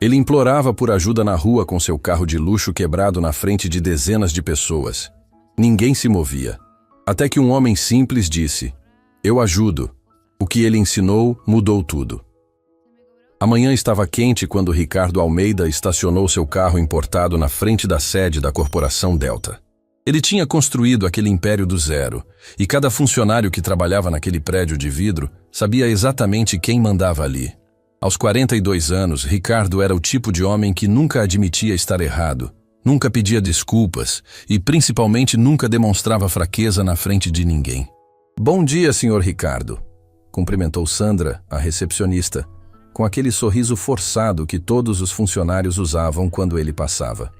Ele implorava por ajuda na rua com seu carro de luxo quebrado na frente de dezenas de pessoas. Ninguém se movia. Até que um homem simples disse: "Eu ajudo." O que ele ensinou mudou tudo. A manhã estava quente quando Ricardo Almeida estacionou seu carro importado na frente da sede da corporação Delta. Ele tinha construído aquele império do zero, e cada funcionário que trabalhava naquele prédio de vidro sabia exatamente quem mandava ali. Aos 42 anos, Ricardo era o tipo de homem que nunca admitia estar errado, nunca pedia desculpas e, principalmente, nunca demonstrava fraqueza na frente de ninguém. "Bom dia, senhor Ricardo", cumprimentou Sandra, a recepcionista, com aquele sorriso forçado que todos os funcionários usavam quando ele passava.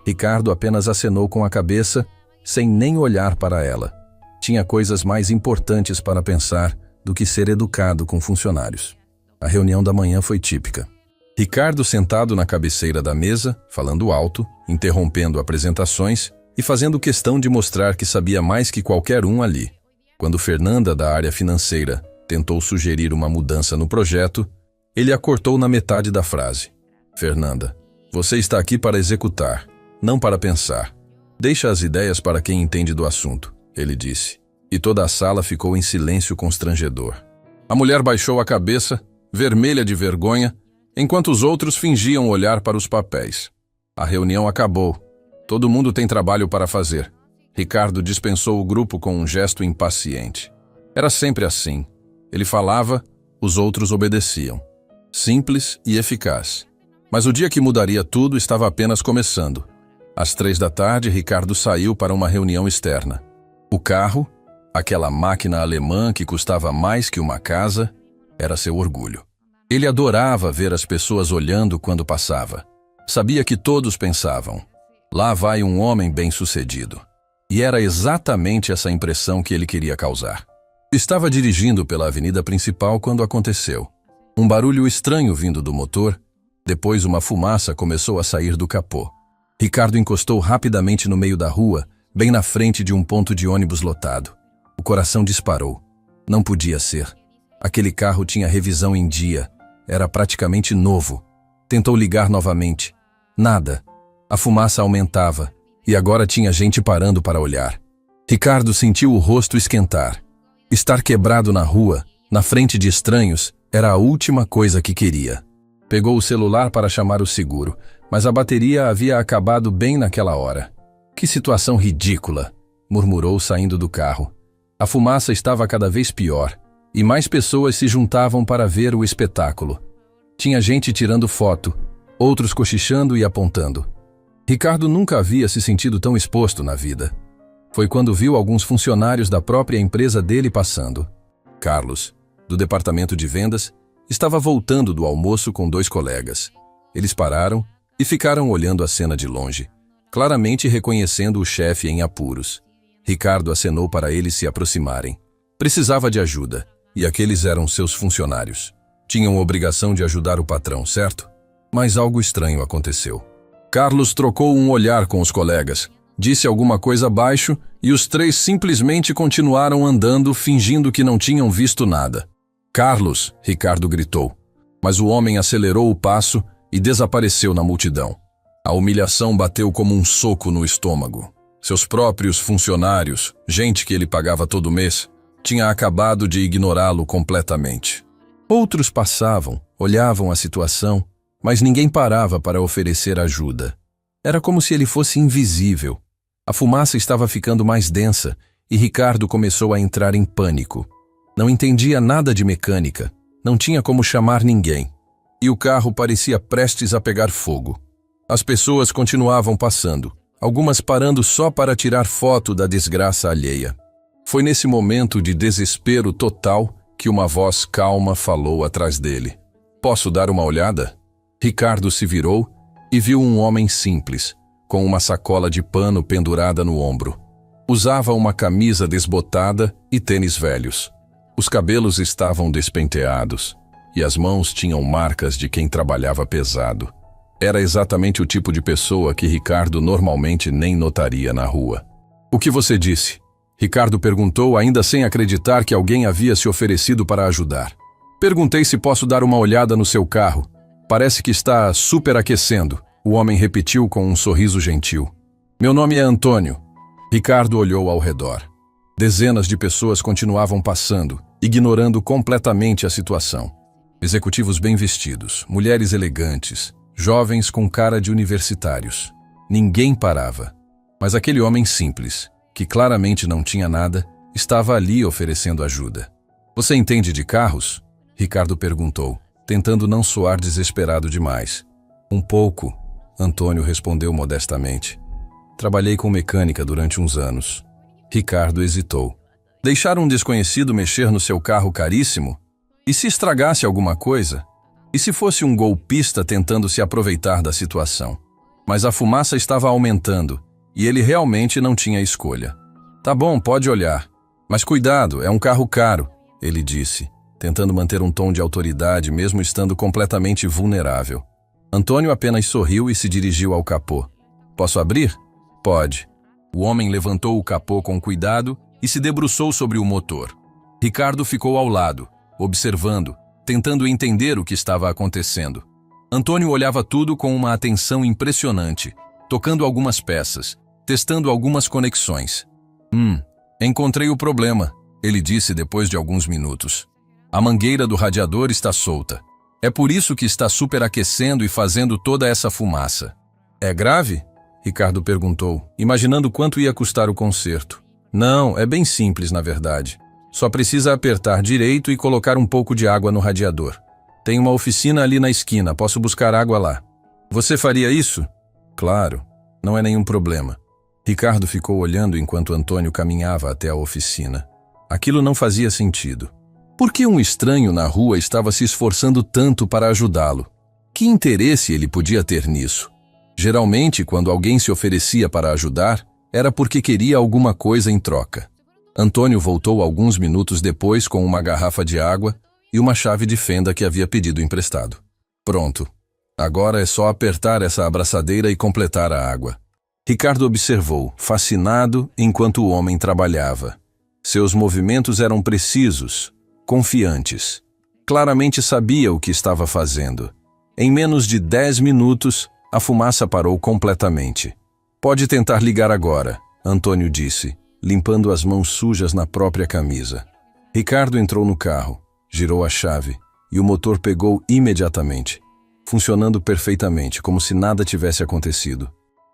Ricardo apenas acenou com a cabeça, sem nem olhar para ela. Tinha coisas mais importantes para pensar do que ser educado com funcionários. A reunião da manhã foi típica. Ricardo sentado na cabeceira da mesa, falando alto, interrompendo apresentações e fazendo questão de mostrar que sabia mais que qualquer um ali. Quando Fernanda, da área financeira, tentou sugerir uma mudança no projeto, ele a cortou na metade da frase. "Fernanda, você está aqui para executar, não para pensar. Deixa as ideias para quem entende do assunto", ele disse. E toda a sala ficou em silêncio constrangedor. A mulher baixou a cabeça, vermelha de vergonha, enquanto os outros fingiam olhar para os papéis. A reunião acabou. Todo mundo tem trabalho para fazer. Ricardo dispensou o grupo com um gesto impaciente. Era sempre assim. Ele falava, os outros obedeciam. Simples e eficaz. Mas o dia que mudaria tudo estava apenas começando. Às 3 da tarde, Ricardo saiu para uma reunião externa. O carro, aquela máquina alemã que custava mais que uma casa, era seu orgulho. Ele adorava ver as pessoas olhando quando passava. Sabia que todos pensavam: "Lá vai um homem bem-sucedido." E era exatamente essa impressão que ele queria causar. Estava dirigindo pela avenida principal quando aconteceu. Um barulho estranho vindo do motor, depois uma fumaça começou a sair do capô. Ricardo encostou rapidamente no meio da rua, bem na frente de um ponto de ônibus lotado. O coração disparou. Não podia ser. Aquele carro tinha revisão em dia. Era praticamente novo. Tentou ligar novamente. Nada. A fumaça aumentava, e agora tinha gente parando para olhar. Ricardo sentiu o rosto esquentar. Estar quebrado na rua, na frente de estranhos, era a última coisa que queria. Pegou o celular para chamar o seguro, mas a bateria havia acabado bem naquela hora. "Que situação ridícula", murmurou saindo do carro. A fumaça estava cada vez pior, e mais pessoas se juntavam para ver o espetáculo. Tinha gente tirando foto, outros cochichando e apontando. Ricardo nunca havia se sentido tão exposto na vida. Foi quando viu alguns funcionários da própria empresa dele passando. Carlos, do departamento de vendas, estava voltando do almoço com 2 colegas. Eles pararam e ficaram olhando a cena de longe, claramente reconhecendo o chefe em apuros. Ricardo acenou para eles se aproximarem. Precisava de ajuda, e aqueles eram seus funcionários. Tinham obrigação de ajudar o patrão, certo? Mas algo estranho aconteceu. Carlos trocou um olhar com os colegas, disse alguma coisa baixo e os 3 simplesmente continuaram andando, fingindo que não tinham visto nada. "Carlos!" Ricardo gritou, mas o homem acelerou o passo e desapareceu na multidão. A humilhação bateu como um soco no estômago. Seus próprios funcionários, gente que ele pagava todo mês, tinha acabado de ignorá-lo completamente. Outros passavam, olhavam a situação, mas ninguém parava para oferecer ajuda. Era como se ele fosse invisível. A fumaça estava ficando mais densa e Ricardo começou a entrar em pânico. Não entendia nada de mecânica, não tinha como chamar ninguém. E o carro parecia prestes a pegar fogo. As pessoas continuavam passando, algumas parando só para tirar foto da desgraça alheia. Foi nesse momento de desespero total que uma voz calma falou atrás dele. "Posso dar uma olhada?" Ricardo se virou e viu um homem simples, com uma sacola de pano pendurada no ombro. Usava uma camisa desbotada e tênis velhos. Os cabelos estavam despenteados e as mãos tinham marcas de quem trabalhava pesado. Era exatamente o tipo de pessoa que Ricardo normalmente nem notaria na rua. "O que você disse?" Ricardo perguntou, ainda sem acreditar que alguém havia se oferecido para ajudar. "Perguntei se posso dar uma olhada no seu carro. Parece que está superaquecendo, o homem repetiu com um sorriso gentil. Meu nome é Antônio. Ricardo olhou ao redor. Dezenas de pessoas continuavam passando, ignorando completamente a situação. Executivos bem vestidos, mulheres elegantes, jovens com cara de universitários. Ninguém parava. Mas aquele homem simples, que claramente não tinha nada, estava ali oferecendo ajuda. Você entende de carros? Ricardo perguntou, tentando não soar desesperado demais. Um pouco, Antônio respondeu modestamente. Trabalhei com mecânica durante uns anos. Ricardo hesitou. Deixar um desconhecido mexer no seu carro caríssimo? E se estragasse alguma coisa? E se fosse um golpista tentando se aproveitar da situação? Mas a fumaça estava aumentando, e ele realmente não tinha escolha. Tá bom, pode olhar. Mas cuidado, é um carro caro, ele disse, tentando manter um tom de autoridade mesmo estando completamente vulnerável. Antônio apenas sorriu e se dirigiu ao capô. Posso abrir? Pode. O homem levantou o capô com cuidado e se debruçou sobre o motor. Ricardo ficou ao lado, observando, tentando entender o que estava acontecendo. Antônio olhava tudo com uma atenção impressionante, tocando algumas peças, testando algumas conexões. Encontrei o problema, ele disse depois de alguns minutos. A mangueira do radiador está solta. É por isso que está superaquecendo e fazendo toda essa fumaça. É grave? Ricardo perguntou, imaginando quanto ia custar o conserto. Não, é bem simples na verdade. Só precisa apertar direito e colocar um pouco de água no radiador. Tem uma oficina ali na esquina, posso buscar água lá. Você faria isso? Claro, não é nenhum problema. Ricardo ficou olhando enquanto Antônio caminhava até a oficina. Aquilo não fazia sentido. Por que um estranho na rua estava se esforçando tanto para ajudá-lo? Que interesse ele podia ter nisso? Geralmente, quando alguém se oferecia para ajudar, era porque queria alguma coisa em troca. Antônio voltou alguns minutos depois com uma garrafa de água e uma chave de fenda que havia pedido emprestado. Pronto. Agora é só apertar essa abraçadeira e completar a água. Ricardo observou, fascinado, enquanto o homem trabalhava. Seus movimentos eram precisos, confiantes. Claramente sabia o que estava fazendo. Em menos de 10 minutos, a fumaça parou completamente. Pode tentar ligar agora, Antônio disse, limpando as mãos sujas na própria camisa. Ricardo entrou no carro, girou a chave e o motor pegou imediatamente, funcionando perfeitamente, como se nada tivesse acontecido.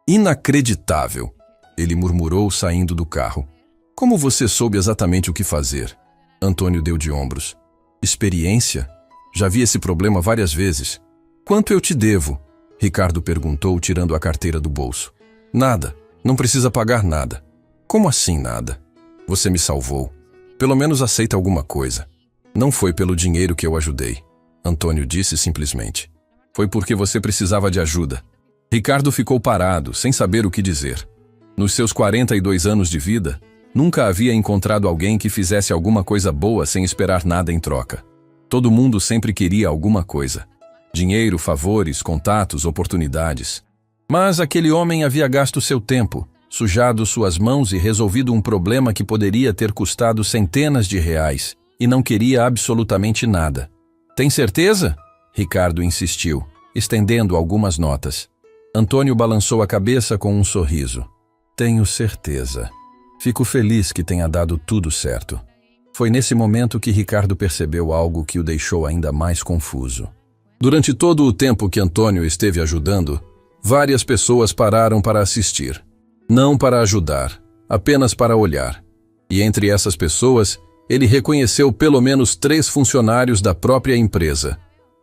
Inacreditável, ele murmurou saindo do carro. Como você soube exatamente o que fazer? Antônio deu de ombros. Experiência? Já vi esse problema várias vezes. Quanto eu te devo? Ricardo perguntou, tirando a carteira do bolso. Nada, não precisa pagar nada. Como assim nada? Você me salvou. Pelo menos aceita alguma coisa. Não foi pelo dinheiro que eu ajudei, Antônio disse simplesmente. Foi porque você precisava de ajuda. Ricardo ficou parado, sem saber o que dizer. Nos seus 42 anos de vida, nunca havia encontrado alguém que fizesse alguma coisa boa sem esperar nada em troca. Todo mundo sempre queria alguma coisa. Dinheiro, favores, contatos, oportunidades. Mas aquele homem havia gasto seu tempo, sujado suas mãos e resolvido um problema que poderia ter custado centenas de reais, e não queria absolutamente nada. Tem certeza? Ricardo insistiu, estendendo algumas notas. Antônio balançou a cabeça com um sorriso. Tenho certeza. Fico feliz que tenha dado tudo certo. Foi nesse momento que Ricardo percebeu algo que o deixou ainda mais confuso. Durante todo o tempo que Antônio esteve ajudando, várias pessoas pararam para assistir. Não para ajudar, apenas para olhar. E entre essas pessoas, ele reconheceu pelo menos 3 funcionários da própria empresa.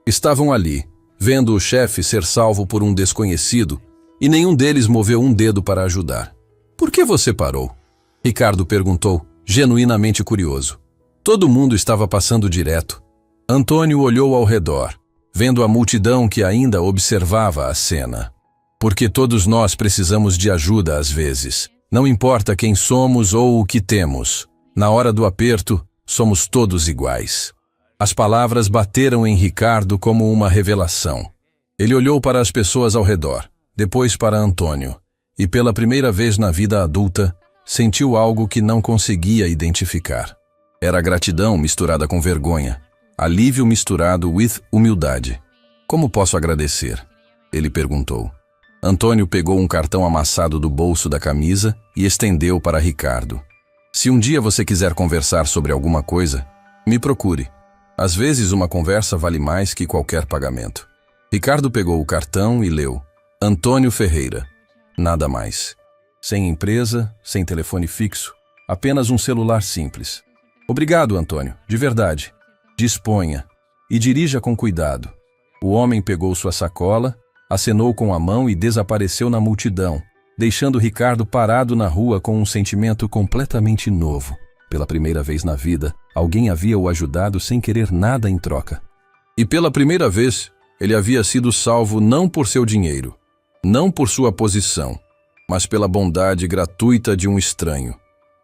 Estavam ali, vendo o chefe ser salvo por um desconhecido, e nenhum deles moveu um dedo para ajudar. Por que você parou? Ricardo perguntou, genuinamente curioso. Todo mundo estava passando direto. Antônio olhou ao redor, vendo a multidão que ainda observava a cena. Porque todos nós precisamos de ajuda às vezes. Não importa quem somos ou o que temos. Na hora do aperto, somos todos iguais. As palavras bateram em Ricardo como uma revelação. Ele olhou para as pessoas ao redor, depois para Antônio, e pela primeira vez na vida adulta, sentiu algo que não conseguia identificar. Era gratidão misturada com vergonha, alívio misturado with humildade. Como posso agradecer? Ele perguntou. Antônio pegou um cartão amassado do bolso da camisa e estendeu para Ricardo. Se um dia você quiser conversar sobre alguma coisa, me procure. Às vezes uma conversa vale mais que qualquer pagamento. Ricardo pegou o cartão e leu. Antônio Ferreira. Nada mais. Sem empresa, sem telefone fixo, apenas um celular simples. Obrigado, Antônio, de verdade. Disponha e dirija com cuidado. O homem pegou sua sacola, acenou com a mão e desapareceu na multidão, deixando Ricardo parado na rua com um sentimento completamente novo. Pela primeira vez na vida, alguém havia o ajudado sem querer nada em troca. E pela primeira vez, ele havia sido salvo não por seu dinheiro, não por sua posição, mas pela bondade gratuita de um estranho.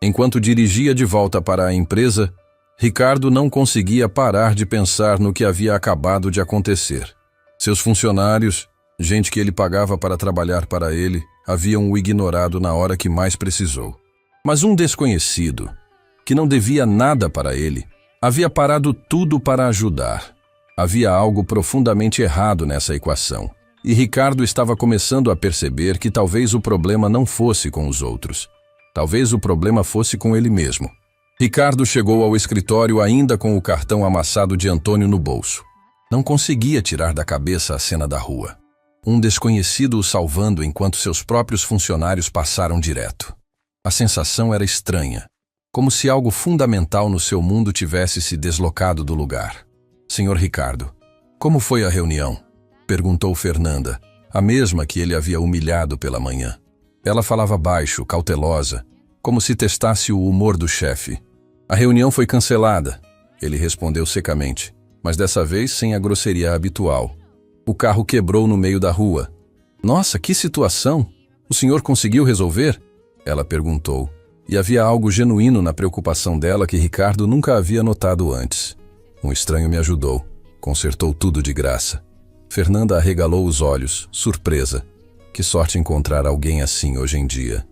Enquanto dirigia de volta para a empresa, Ricardo não conseguia parar de pensar no que havia acabado de acontecer. Seus funcionários, gente que ele pagava para trabalhar para ele, haviam o ignorado na hora que mais precisou. Mas um desconhecido, que não devia nada para ele, havia parado tudo para ajudar. Havia algo profundamente errado nessa equação, e Ricardo estava começando a perceber que talvez o problema não fosse com os outros. Talvez o problema fosse com ele mesmo. Ricardo chegou ao escritório ainda com o cartão amassado de Antônio no bolso. Não conseguia tirar da cabeça a cena da rua. Um desconhecido o salvando enquanto seus próprios funcionários passaram direto. A sensação era estranha, como se algo fundamental no seu mundo tivesse se deslocado do lugar. Senhor Ricardo, como foi a reunião? Perguntou Fernanda, a mesma que ele havia humilhado pela manhã. Ela falava baixo, cautelosa, como se testasse o humor do chefe. A reunião foi cancelada, ele respondeu secamente, mas dessa vez sem a grosseria habitual. O carro quebrou no meio da rua. Nossa, que situação! O senhor conseguiu resolver? Ela perguntou, e havia algo genuíno na preocupação dela que Ricardo nunca havia notado antes. Um estranho me ajudou, consertou tudo de graça. Fernanda arregalou os olhos, surpresa. Que sorte encontrar alguém assim hoje em dia.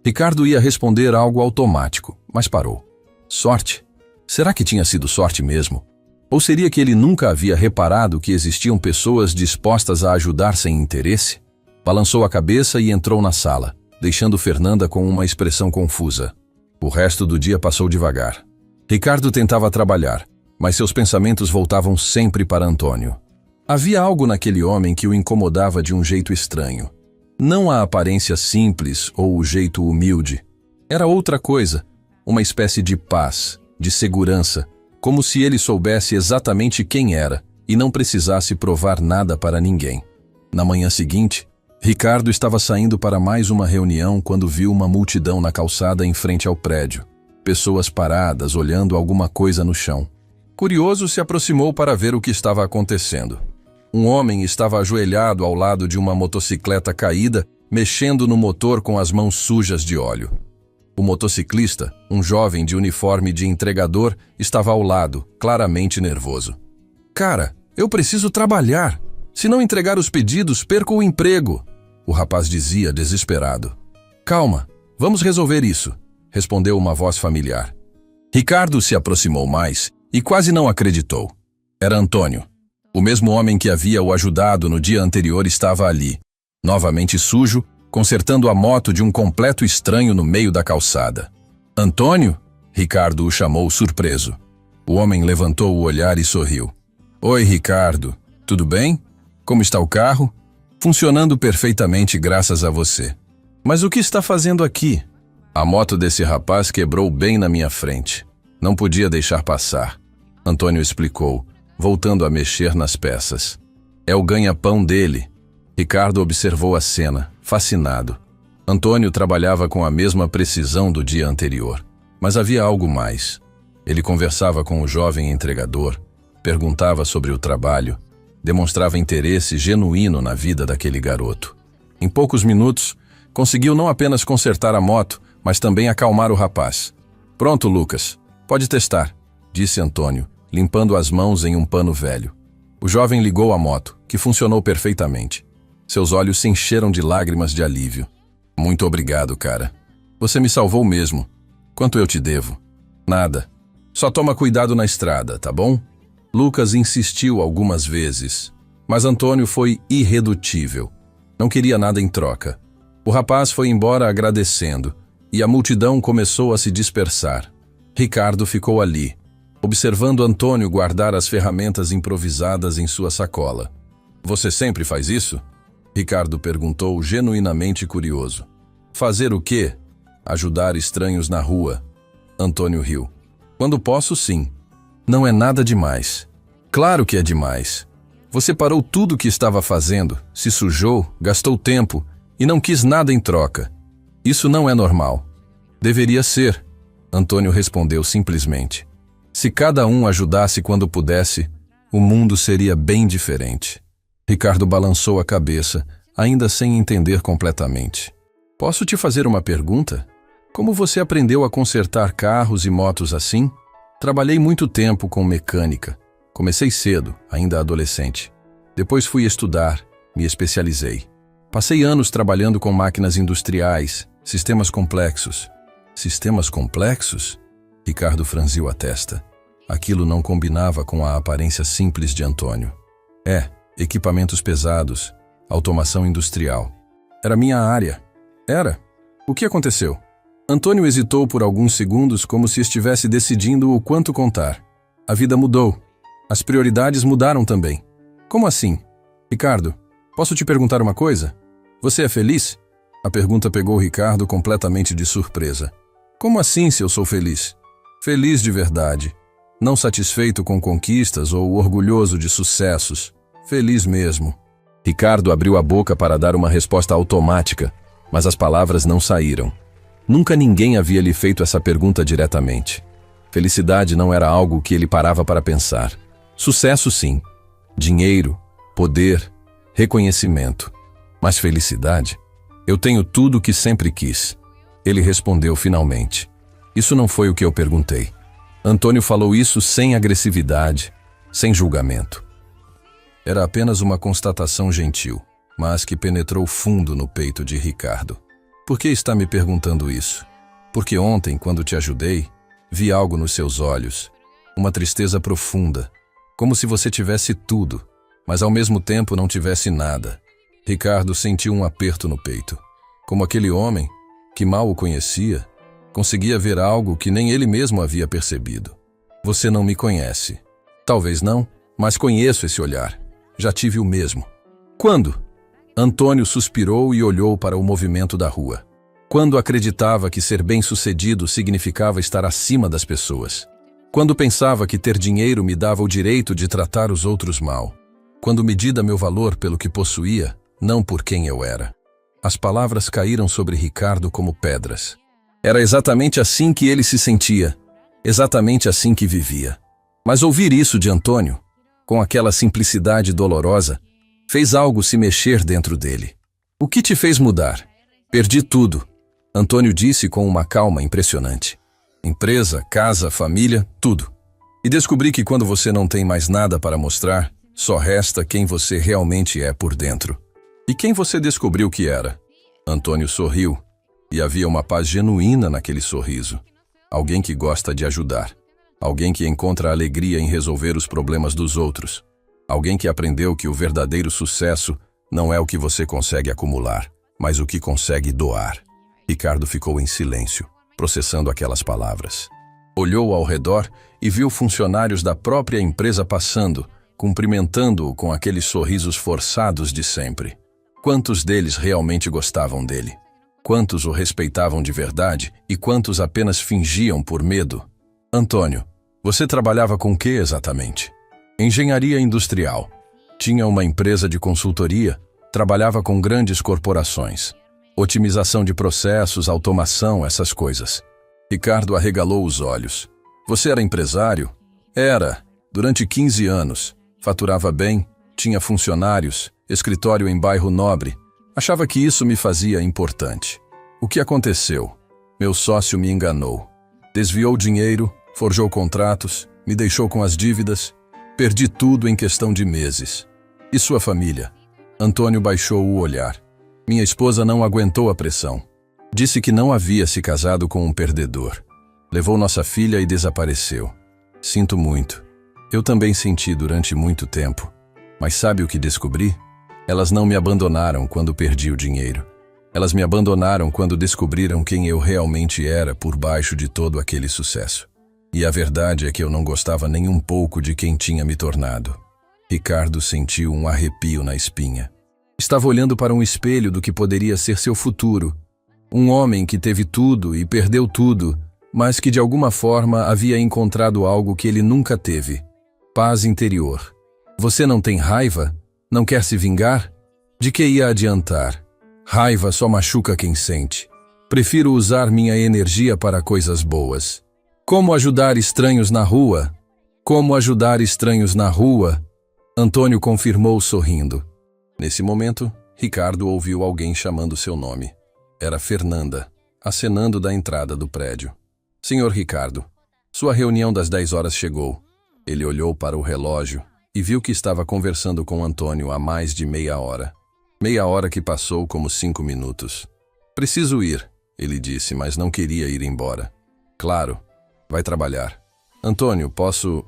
Ricardo ia responder algo automático, mas parou. Sorte? Será que tinha sido sorte mesmo? Ou seria que ele nunca havia reparado que existiam pessoas dispostas a ajudar sem interesse? Balançou a cabeça e entrou na sala, deixando Fernanda com uma expressão confusa. O resto do dia passou devagar. Ricardo tentava trabalhar, mas seus pensamentos voltavam sempre para Antônio. Havia algo naquele homem que o incomodava de um jeito estranho. Não a aparência simples ou o jeito humilde. Era outra coisa, uma espécie de paz, de segurança, como se ele soubesse exatamente quem era e não precisasse provar nada para ninguém. Na manhã seguinte, Ricardo estava saindo para mais uma reunião quando viu uma multidão na calçada em frente ao prédio. Pessoas paradas, olhando alguma coisa no chão. Curioso, se aproximou para ver o que estava acontecendo. Um homem estava ajoelhado ao lado de uma motocicleta caída, mexendo no motor com as mãos sujas de óleo. O motociclista, um jovem de uniforme de entregador, estava ao lado, claramente nervoso. Cara, eu preciso trabalhar. Se não entregar os pedidos, perco o emprego, o rapaz dizia desesperado. Calma, vamos resolver isso, respondeu uma voz familiar. Ricardo se aproximou mais e quase não acreditou. Era Antônio. O mesmo homem que havia o ajudado no dia anterior estava ali, novamente sujo, consertando a moto de um completo estranho no meio da calçada. Antônio? Ricardo o chamou surpreso. O homem levantou o olhar e sorriu. Oi, Ricardo. Tudo bem? Como está o carro? Funcionando perfeitamente graças a você. Mas o que está fazendo aqui? A moto desse rapaz quebrou bem na minha frente. Não podia deixar passar. Antônio explicou, voltando a mexer nas peças. É o ganha-pão dele. Ricardo observou a cena, fascinado. Antônio trabalhava com a mesma precisão do dia anterior. Mas havia algo mais. Ele conversava com o jovem entregador, perguntava sobre o trabalho, demonstrava interesse genuíno na vida daquele garoto. Em poucos minutos, conseguiu não apenas consertar a moto, mas também acalmar o rapaz. Pronto, Lucas. Pode testar, disse Antônio, limpando as mãos em um pano velho. O jovem ligou a moto, que funcionou perfeitamente. Seus olhos se encheram de lágrimas de alívio. Muito obrigado, cara. Você me salvou mesmo. Quanto eu te devo? Nada. Só toma cuidado na estrada, tá bom? Lucas insistiu algumas vezes, Mas Antônio foi irredutível. Não queria nada em troca. O rapaz foi embora agradecendo, e a multidão começou a se dispersar. Ricardo ficou ali, observando Antônio guardar as ferramentas improvisadas em sua sacola. Você sempre faz isso? Ricardo perguntou, genuinamente curioso. Fazer o quê? Ajudar estranhos na rua. Antônio riu. Quando posso, sim. Não é nada demais. Claro que é demais. Você parou tudo o que estava fazendo, se sujou, gastou tempo e não quis nada em troca. Isso não é normal. Deveria ser, Antônio respondeu simplesmente. Se cada um ajudasse quando pudesse, o mundo seria bem diferente. Ricardo balançou a cabeça, ainda sem entender completamente. Posso te fazer uma pergunta? Como você aprendeu a consertar carros e motos assim? Trabalhei muito tempo com mecânica. Comecei cedo, ainda adolescente. Depois fui estudar, me especializei. Passei anos trabalhando com máquinas industriais, sistemas complexos. Sistemas complexos? Ricardo franziu a testa. Aquilo não combinava com a aparência simples de Antônio. Equipamentos pesados, automação industrial. Era minha área. Era. O que aconteceu? Antônio hesitou por alguns segundos, como se estivesse decidindo o quanto contar. A vida mudou. As prioridades mudaram também. Como assim? Ricardo, posso te perguntar uma coisa? Você é feliz? A pergunta pegou Ricardo completamente de surpresa. Como assim, se eu sou feliz? Feliz de verdade. Não satisfeito com conquistas ou orgulhoso de sucessos. Feliz mesmo. Ricardo abriu a boca para dar uma resposta automática, mas as palavras não saíram. Nunca ninguém havia lhe feito essa pergunta diretamente. Felicidade não era algo que ele parava para pensar. Sucesso, sim. Dinheiro, poder, reconhecimento. Mas felicidade? Eu tenho tudo o que sempre quis. Ele respondeu finalmente. Isso não foi o que eu perguntei. Antônio falou isso sem agressividade, sem julgamento. Era apenas uma constatação gentil, mas que penetrou fundo no peito de Ricardo. Por que está me perguntando isso? Porque ontem, quando te ajudei, vi algo nos seus olhos, uma tristeza profunda, como se você tivesse tudo, mas ao mesmo tempo não tivesse nada. Ricardo sentiu um aperto no peito, como aquele homem, que mal o conhecia, conseguia ver algo que nem ele mesmo havia percebido. Você não me conhece. Talvez não, mas conheço esse olhar. Já tive o mesmo. Quando? Antônio suspirou e olhou para o movimento da rua. Quando acreditava que ser bem-sucedido significava estar acima das pessoas. Quando pensava que ter dinheiro me dava o direito de tratar os outros mal. Quando medida meu valor pelo que possuía, não por quem eu era. As palavras caíram sobre Ricardo como pedras. Era exatamente assim que ele se sentia. Exatamente assim que vivia. Mas ouvir isso de Antônio, com aquela simplicidade dolorosa, fez algo se mexer dentro dele. O que te fez mudar? Perdi tudo, Antônio disse com uma calma impressionante. Empresa, casa, família, tudo. E descobri que quando você não tem mais nada para mostrar, só resta quem você realmente é por dentro. E quem você descobriu que era? Antônio sorriu, e havia uma paz genuína naquele sorriso. Alguém que gosta de ajudar. Alguém que encontra alegria em resolver os problemas dos outros. Alguém que aprendeu que o verdadeiro sucesso não é o que você consegue acumular, mas o que consegue doar. Ricardo ficou em silêncio, processando aquelas palavras. Olhou ao redor e viu funcionários da própria empresa passando, cumprimentando-o com aqueles sorrisos forçados de sempre. Quantos deles realmente gostavam dele? Quantos o respeitavam de verdade e quantos apenas fingiam por medo? Antônio, você trabalhava com o que exatamente? Engenharia industrial. Tinha uma empresa de consultoria, trabalhava com grandes corporações. Otimização de processos, automação, essas coisas. Ricardo arregalou os olhos. Você era empresário? Era. Durante 15 anos. Faturava bem, tinha funcionários, escritório em bairro nobre. Achava que isso me fazia importante. O que aconteceu? Meu sócio me enganou. Desviou dinheiro, forjou contratos, me deixou com as dívidas. Perdi tudo em questão de meses. E sua família? Antônio baixou o olhar. Minha esposa não aguentou a pressão. Disse que não havia se casado com um perdedor. Levou nossa filha e desapareceu. Sinto muito. Eu também senti durante muito tempo. Mas sabe o que descobri? Elas não me abandonaram quando perdi o dinheiro. Elas me abandonaram quando descobriram quem eu realmente era por baixo de todo aquele sucesso. E a verdade é que eu não gostava nem um pouco de quem tinha me tornado. Ricardo sentiu um arrepio na espinha. Estava olhando para um espelho do que poderia ser seu futuro. Um homem que teve tudo e perdeu tudo, mas que de alguma forma havia encontrado algo que ele nunca teve: paz interior. Você não tem raiva? Não quer se vingar? De que ia adiantar? Raiva só machuca quem sente. Prefiro usar minha energia para coisas boas. Como ajudar estranhos na rua? Como ajudar estranhos na rua? Antônio confirmou sorrindo. Nesse momento, Ricardo ouviu alguém chamando seu nome. Era Fernanda, acenando da entrada do prédio. Senhor Ricardo, sua reunião das 10 horas chegou. Ele olhou para o relógio e viu que estava conversando com Antônio há mais de meia hora. Meia hora que passou como 5 minutos. Preciso ir, ele disse, mas não queria ir embora. Claro, vai trabalhar. Antônio, posso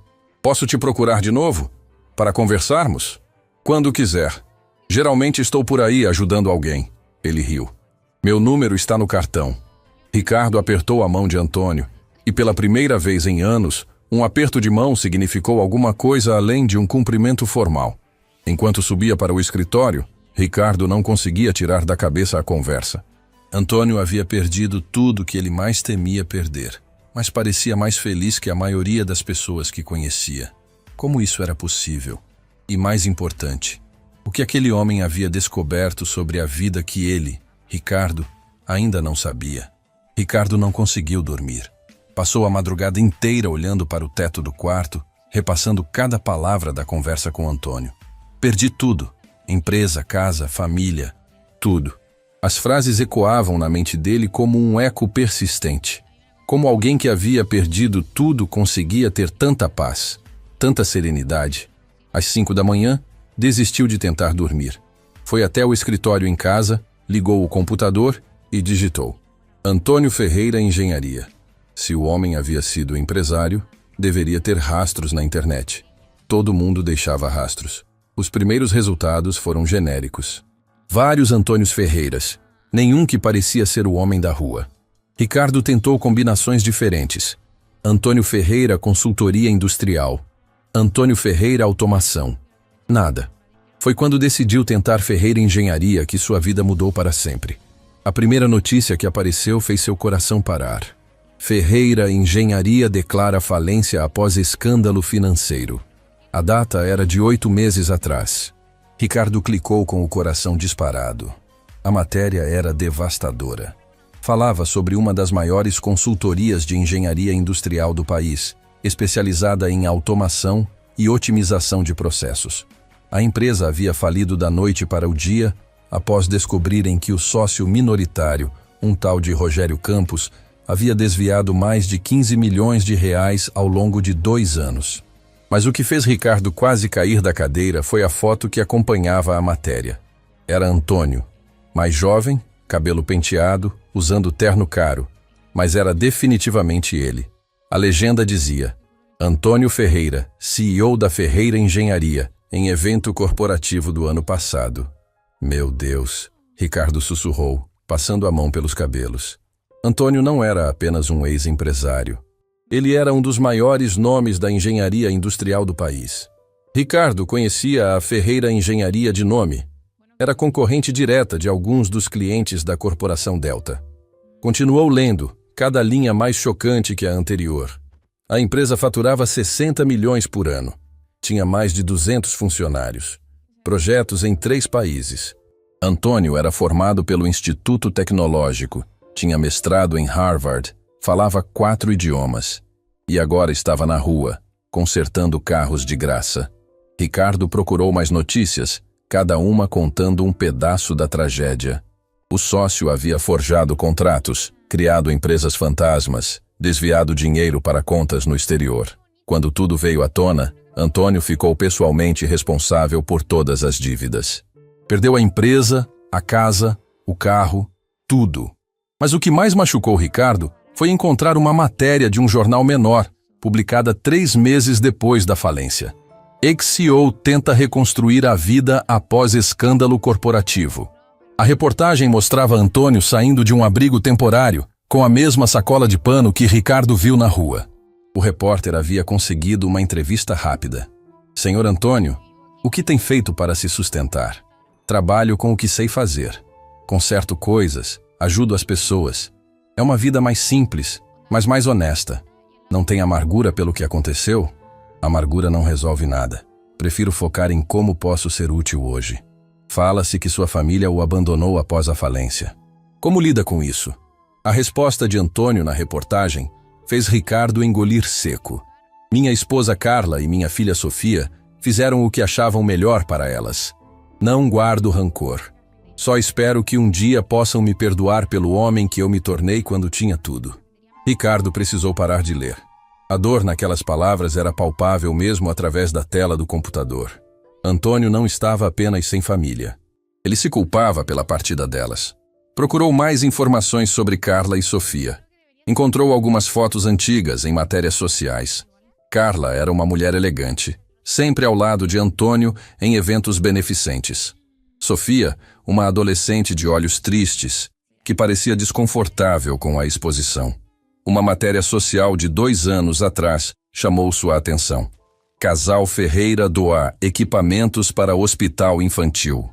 te procurar de novo? Para conversarmos? Quando quiser. Geralmente estou por aí ajudando alguém. Ele riu. Meu número está no cartão. Ricardo apertou a mão de Antônio e pela primeira vez em anos, um aperto de mão significou alguma coisa além de um cumprimento formal. Enquanto subia para o escritório, Ricardo não conseguia tirar da cabeça a conversa. Antônio havia perdido tudo que ele mais temia perder, mas parecia mais feliz que a maioria das pessoas que conhecia. Como isso era possível? E mais importante, o que aquele homem havia descoberto sobre a vida que ele, Ricardo, ainda não sabia? Ricardo não conseguiu dormir. Passou a madrugada inteira olhando para o teto do quarto, repassando cada palavra da conversa com Antônio. Perdi tudo. Empresa, casa, família, tudo. As frases ecoavam na mente dele como um eco persistente. Como alguém que havia perdido tudo conseguia ter tanta paz, tanta serenidade. Às 5 da manhã, desistiu de tentar dormir. Foi até o escritório em casa, ligou o computador e digitou: Antônio Ferreira Engenharia. Se o homem havia sido empresário, deveria ter rastros na internet. Todo mundo deixava rastros. Os primeiros resultados foram genéricos. Vários Antônios Ferreiras, nenhum que parecia ser o homem da rua. Ricardo tentou combinações diferentes. Antônio Ferreira Consultoria Industrial. Antônio Ferreira Automação. Nada. Foi quando decidiu tentar Ferreira Engenharia que sua vida mudou para sempre. A primeira notícia que apareceu fez seu coração parar. Ferreira Engenharia declara falência após escândalo financeiro. A data era de 8 meses atrás. Ricardo clicou com o coração disparado. A matéria era devastadora. Falava sobre uma das maiores consultorias de engenharia industrial do país, especializada em automação e otimização de processos. A empresa havia falido da noite para o dia após descobrirem que o sócio minoritário, um tal de Rogério Campos, havia desviado mais de 15 milhões de reais ao longo de 2 anos. Mas o que fez Ricardo quase cair da cadeira foi a foto que acompanhava a matéria. Era Antônio, mais jovem, cabelo penteado, usando terno caro, mas era definitivamente ele. A legenda dizia: Antônio Ferreira, CEO da Ferreira Engenharia, em evento corporativo do ano passado. Meu Deus, Ricardo sussurrou, passando a mão pelos cabelos. Antônio não era apenas um ex-empresário. Ele era um dos maiores nomes da engenharia industrial do país. Ricardo conhecia a Ferreira Engenharia de nome. Era concorrente direta de alguns dos clientes da Corporação Delta. Continuou lendo, cada linha mais chocante que a anterior. A empresa faturava 60 milhões por ano. Tinha mais de 200 funcionários. Projetos em 3 países. Antônio era formado pelo Instituto Tecnológico, tinha mestrado em Harvard, falava 4 idiomas. E agora estava na rua, consertando carros de graça. Ricardo procurou mais notícias, cada uma contando um pedaço da tragédia. O sócio havia forjado contratos, criado empresas fantasmas, desviado dinheiro para contas no exterior. Quando tudo veio à tona, Antônio ficou pessoalmente responsável por todas as dívidas. Perdeu a empresa, a casa, o carro, tudo. Mas o que mais machucou Ricardo foi encontrar uma matéria de um jornal menor, publicada 3 meses depois da falência. Ex-CEO tenta reconstruir a vida após escândalo corporativo. A reportagem mostrava Antônio saindo de um abrigo temporário, com a mesma sacola de pano que Ricardo viu na rua. O repórter havia conseguido uma entrevista rápida. Senhor Antônio, o que tem feito para se sustentar? Trabalho com o que sei fazer. Conserto coisas, ajudo as pessoas. É uma vida mais simples, mas mais honesta. Não tem amargura pelo que aconteceu? Amargura não resolve nada. Prefiro focar em como posso ser útil hoje. Fala-se que sua família o abandonou após a falência. Como lida com isso? A resposta de Antônio na reportagem fez Ricardo engolir seco. Minha esposa Carla e minha filha Sofia fizeram o que achavam melhor para elas. Não guardo rancor. Só espero que um dia possam me perdoar pelo homem que eu me tornei quando tinha tudo. Ricardo precisou parar de ler. A dor naquelas palavras era palpável mesmo através da tela do computador. Antônio não estava apenas sem família. Ele se culpava pela partida delas. Procurou mais informações sobre Carla e Sofia. Encontrou algumas fotos antigas em matérias sociais. Carla era uma mulher elegante, sempre ao lado de Antônio em eventos beneficentes. Sofia, uma adolescente de olhos tristes, que parecia desconfortável com a exposição. Uma matéria social de 2 anos atrás chamou sua atenção. Casal Ferreira doa equipamentos para hospital infantil.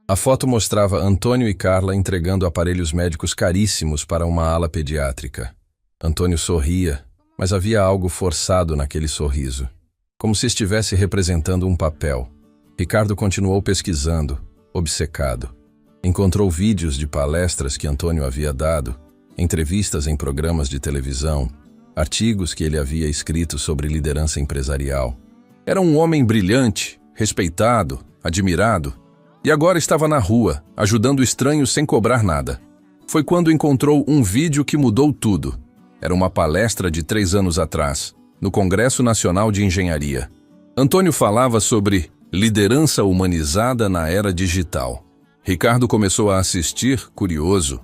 A foto mostrava Antônio e Carla entregando aparelhos médicos caríssimos para uma ala pediátrica. Antônio sorria, mas havia algo forçado naquele sorriso, como se estivesse representando um papel. Ricardo continuou pesquisando, obcecado. Encontrou vídeos de palestras que Antônio havia dado, entrevistas em programas de televisão, artigos que ele havia escrito sobre liderança empresarial. Era um homem brilhante, respeitado, admirado, e agora estava na rua, ajudando estranhos sem cobrar nada. Foi quando encontrou um vídeo que mudou tudo. Era uma palestra de 3 anos atrás, no Congresso Nacional de Engenharia. Antônio falava sobre liderança humanizada na era digital. Ricardo começou a assistir, curioso.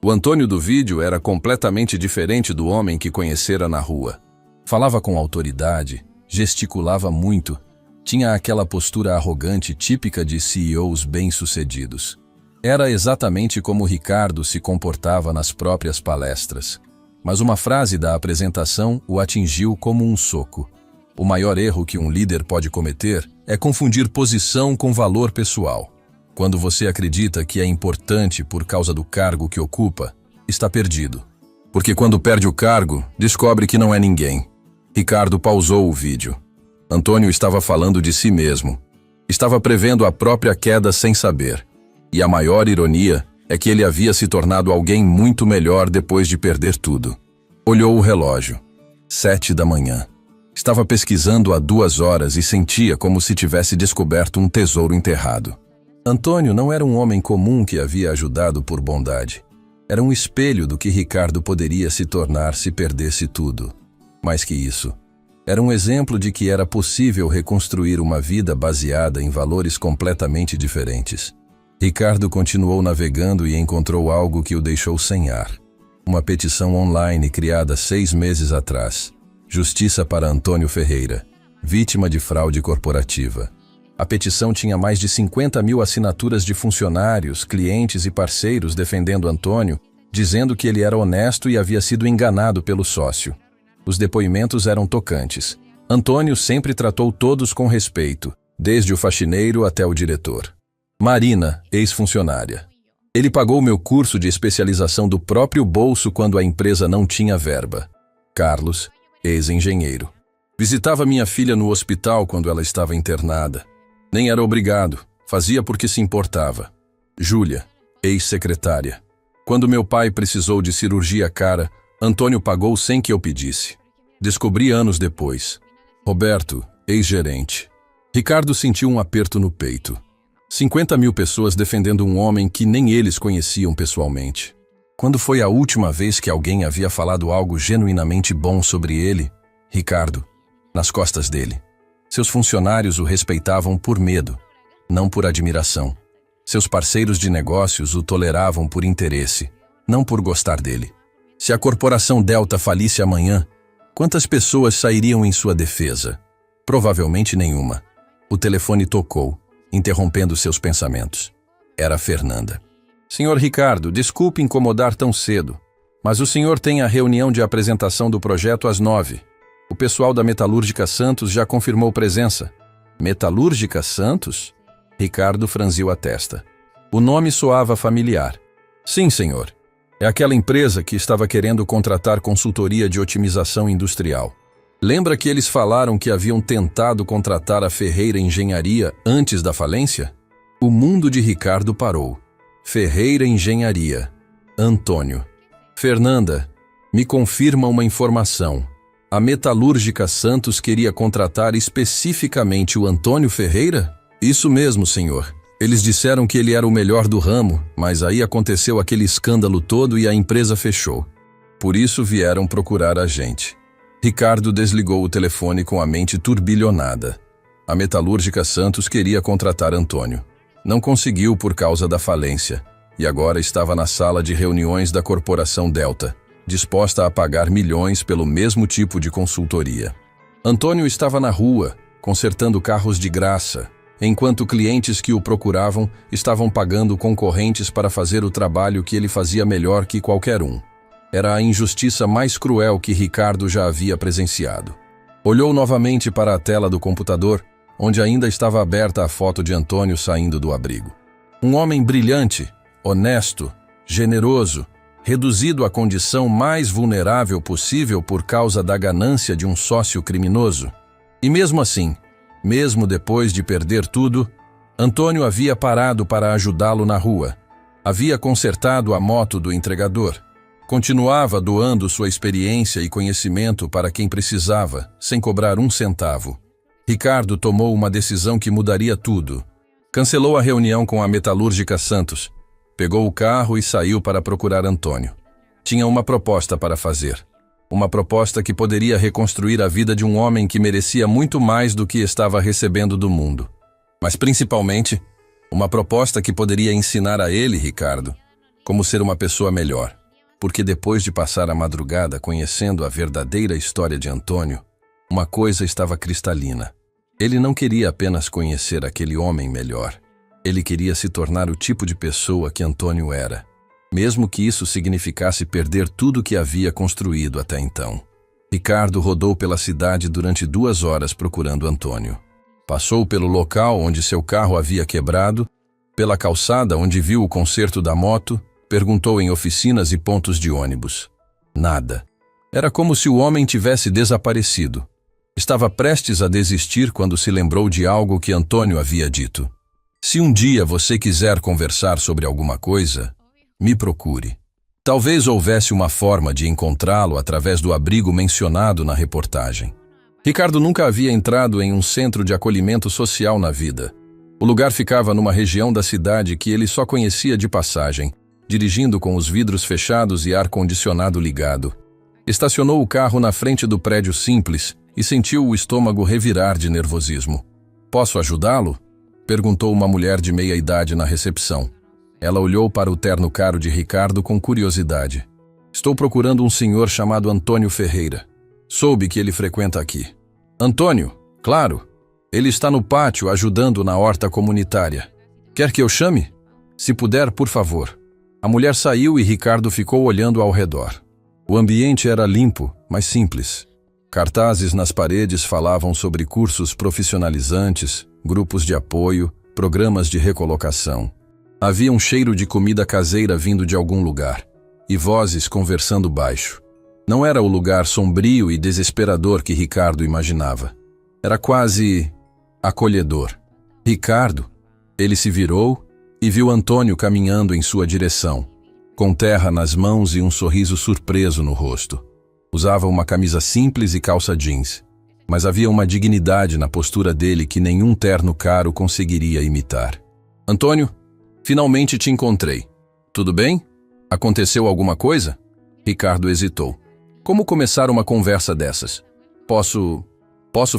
O Antônio do vídeo era completamente diferente do homem que conhecera na rua. Falava com autoridade, gesticulava muito, tinha aquela postura arrogante típica de CEOs bem-sucedidos. Era exatamente como Ricardo se comportava nas próprias palestras. Mas uma frase da apresentação o atingiu como um soco. O maior erro que um líder pode cometer é confundir posição com valor pessoal. Quando você acredita que é importante por causa do cargo que ocupa, está perdido. Porque quando perde o cargo, descobre que não é ninguém. Ricardo pausou o vídeo. Antônio estava falando de si mesmo. Estava prevendo a própria queda sem saber. E a maior ironia é que ele havia se tornado alguém muito melhor depois de perder tudo. Olhou o relógio. 7 da manhã. Estava pesquisando há 2 horas e sentia como se tivesse descoberto um tesouro enterrado. Antônio não era um homem comum que havia ajudado por bondade. Era um espelho do que Ricardo poderia se tornar se perdesse tudo. Mais que isso, era um exemplo de que era possível reconstruir uma vida baseada em valores completamente diferentes. Ricardo continuou navegando e encontrou algo que o deixou sem ar. Uma petição online criada 6 meses atrás. Justiça para Antônio Ferreira, vítima de fraude corporativa. A petição tinha mais de 50.000 assinaturas de funcionários, clientes e parceiros defendendo Antônio, dizendo que ele era honesto e havia sido enganado pelo sócio. Os depoimentos eram tocantes. Antônio sempre tratou todos com respeito, desde o faxineiro até o diretor. Marina, ex-funcionária. Ele pagou meu curso de especialização do próprio bolso quando a empresa não tinha verba. Carlos, ex-engenheiro. Visitava minha filha no hospital quando ela estava internada. Nem era obrigado, fazia porque se importava. Júlia, ex-secretária. Quando meu pai precisou de cirurgia cara, Antônio pagou sem que eu pedisse. Descobri anos depois. Roberto, ex-gerente. Ricardo sentiu um aperto no peito. 50.000 pessoas defendendo um homem que nem eles conheciam pessoalmente. Quando foi a última vez que alguém havia falado algo genuinamente bom sobre ele? Ricardo, nas costas dele. Seus funcionários o respeitavam por medo, não por admiração. Seus parceiros de negócios o toleravam por interesse, não por gostar dele. Se a corporação Delta falisse amanhã, quantas pessoas sairiam em sua defesa? Provavelmente nenhuma. O telefone tocou, interrompendo seus pensamentos. Era Fernanda. Senhor Ricardo, desculpe incomodar tão cedo, mas o senhor tem a reunião de apresentação do projeto às 9. O pessoal da Metalúrgica Santos já confirmou presença. Metalúrgica Santos? Ricardo franziu a testa. O nome soava familiar. Sim, senhor. É aquela empresa que estava querendo contratar consultoria de otimização industrial. Lembra que eles falaram que haviam tentado contratar a Ferreira Engenharia antes da falência? O mundo de Ricardo parou. Ferreira Engenharia. Antônio. Fernanda, me confirma uma informação. A Metalúrgica Santos queria contratar especificamente o Antônio Ferreira? Isso mesmo, senhor. Eles disseram que ele era o melhor do ramo, mas aí aconteceu aquele escândalo todo e a empresa fechou. Por isso vieram procurar a gente. Ricardo desligou o telefone com a mente turbilhonada. A Metalúrgica Santos queria contratar Antônio. Não conseguiu por causa da falência, e agora estava na sala de reuniões da Corporação Delta, disposta a pagar milhões pelo mesmo tipo de consultoria. Antônio estava na rua, consertando carros de graça, enquanto clientes que o procuravam estavam pagando concorrentes para fazer o trabalho que ele fazia melhor que qualquer um. Era a injustiça mais cruel que Ricardo já havia presenciado. Olhou novamente para a tela do computador, onde ainda estava aberta a foto de Antônio saindo do abrigo. Um homem brilhante, honesto, generoso, reduzido à condição mais vulnerável possível por causa da ganância de um sócio criminoso. E mesmo assim, mesmo depois de perder tudo, Antônio havia parado para ajudá-lo na rua. Havia consertado a moto do entregador. Continuava doando sua experiência e conhecimento para quem precisava, sem cobrar um centavo. Ricardo tomou uma decisão que mudaria tudo. Cancelou a reunião com a Metalúrgica Santos, pegou o carro e saiu para procurar Antônio. Tinha uma proposta para fazer. Uma proposta que poderia reconstruir a vida de um homem que merecia muito mais do que estava recebendo do mundo. Mas principalmente, uma proposta que poderia ensinar a ele, Ricardo, como ser uma pessoa melhor. Porque depois de passar a madrugada conhecendo a verdadeira história de Antônio, uma coisa estava cristalina. Ele não queria apenas conhecer aquele homem melhor. Ele queria se tornar o tipo de pessoa que Antônio era, mesmo que isso significasse perder tudo que havia construído até então. Ricardo rodou pela cidade durante 2 horas procurando Antônio. Passou pelo local onde seu carro havia quebrado, pela calçada onde viu o conserto da moto, perguntou em oficinas e pontos de ônibus. Nada. Era como se o homem tivesse desaparecido. Estava prestes a desistir quando se lembrou de algo que Antônio havia dito. Se um dia você quiser conversar sobre alguma coisa, me procure. Talvez houvesse uma forma de encontrá-lo através do abrigo mencionado na reportagem. Ricardo nunca havia entrado em um centro de acolhimento social na vida. O lugar ficava numa região da cidade que ele só conhecia de passagem, dirigindo com os vidros fechados e ar-condicionado ligado. Estacionou o carro na frente do prédio simples e sentiu o estômago revirar de nervosismo. "Posso ajudá-lo?" perguntou uma mulher de meia idade na recepção. Ela olhou para o terno caro de Ricardo com curiosidade. "Estou procurando um senhor chamado Antônio Ferreira. Soube que ele frequenta aqui." "Antônio? Claro. Ele está no pátio ajudando na horta comunitária. Quer que eu chame?" "Se puder, por favor." A mulher saiu e Ricardo ficou olhando ao redor. O ambiente era limpo, mas simples. Cartazes nas paredes falavam sobre cursos profissionalizantes, grupos de apoio, programas de recolocação. Havia um cheiro de comida caseira vindo de algum lugar, e vozes conversando baixo. Não era o lugar sombrio e desesperador que Ricardo imaginava. Era quase acolhedor. "Ricardo?" Ele se virou e viu Antônio caminhando em sua direção, com terra nas mãos e um sorriso surpreso no rosto. Usava uma camisa simples e calça jeans, mas havia uma dignidade na postura dele que nenhum terno caro conseguiria imitar. "Antônio, finalmente te encontrei. Tudo bem? Aconteceu alguma coisa?" Ricardo hesitou. "Como começar uma conversa dessas? Posso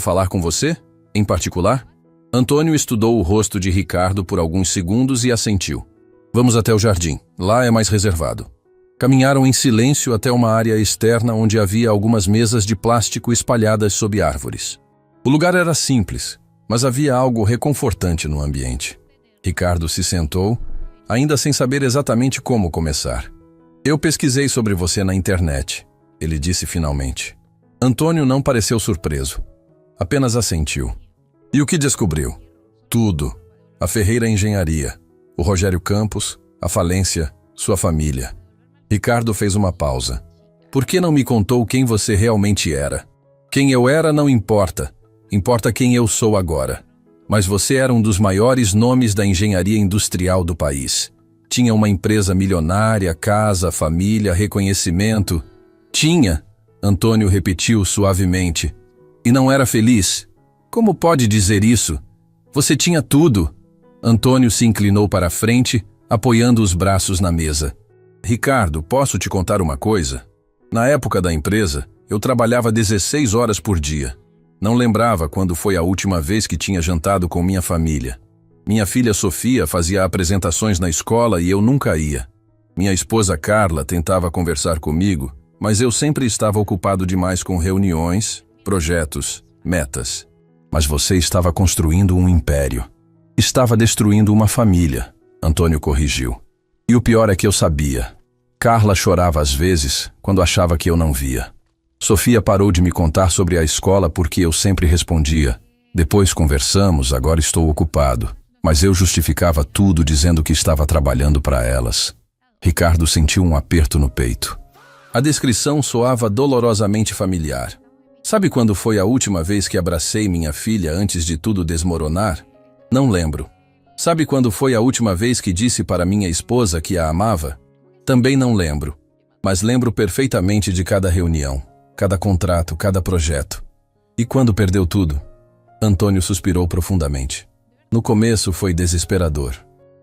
falar com você, em particular?" Antônio estudou o rosto de Ricardo por alguns segundos e assentiu. "Vamos até o jardim. Lá é mais reservado." Caminharam em silêncio até uma área externa onde havia algumas mesas de plástico espalhadas sob árvores. O lugar era simples, mas havia algo reconfortante no ambiente. Ricardo se sentou, ainda sem saber exatamente como começar. Eu pesquisei sobre você na internet, ele disse finalmente. Antônio não pareceu surpreso, apenas assentiu. E o que descobriu? Tudo. A Ferreira Engenharia, o Rogério Campos, a falência, sua família. Ricardo fez uma pausa. Por que não me contou quem você realmente era? Quem eu era não importa. Importa quem eu sou agora. Mas você era um dos maiores nomes da engenharia industrial do país. Tinha uma empresa milionária, casa, família, reconhecimento. Tinha, Antônio repetiu suavemente. E não era feliz. Como pode dizer isso? Você tinha tudo. Antônio se inclinou para a frente, apoiando os braços na mesa. Ricardo, posso te contar uma coisa? Na época da empresa, eu trabalhava 16 horas por dia. Não lembrava quando foi a última vez que tinha jantado com minha família. Minha filha Sofia fazia apresentações na escola e eu nunca ia. Minha esposa Carla tentava conversar comigo, mas eu sempre estava ocupado demais com reuniões, projetos, metas. Mas você estava construindo um império. Estava destruindo uma família, Antônio corrigiu. E o pior é que eu sabia. Carla chorava às vezes, quando achava que eu não via. Sofia parou de me contar sobre a escola porque eu sempre respondia: depois conversamos, agora estou ocupado. Mas eu justificava tudo dizendo que estava trabalhando para elas. Ricardo sentiu um aperto no peito. A descrição soava dolorosamente familiar. Sabe quando foi a última vez que abracei minha filha antes de tudo desmoronar? Não lembro. Sabe quando foi a última vez que disse para minha esposa que a amava? Também não lembro. Mas lembro perfeitamente de cada reunião, cada contrato, cada projeto. E quando perdeu tudo? Antônio suspirou profundamente. No começo foi desesperador.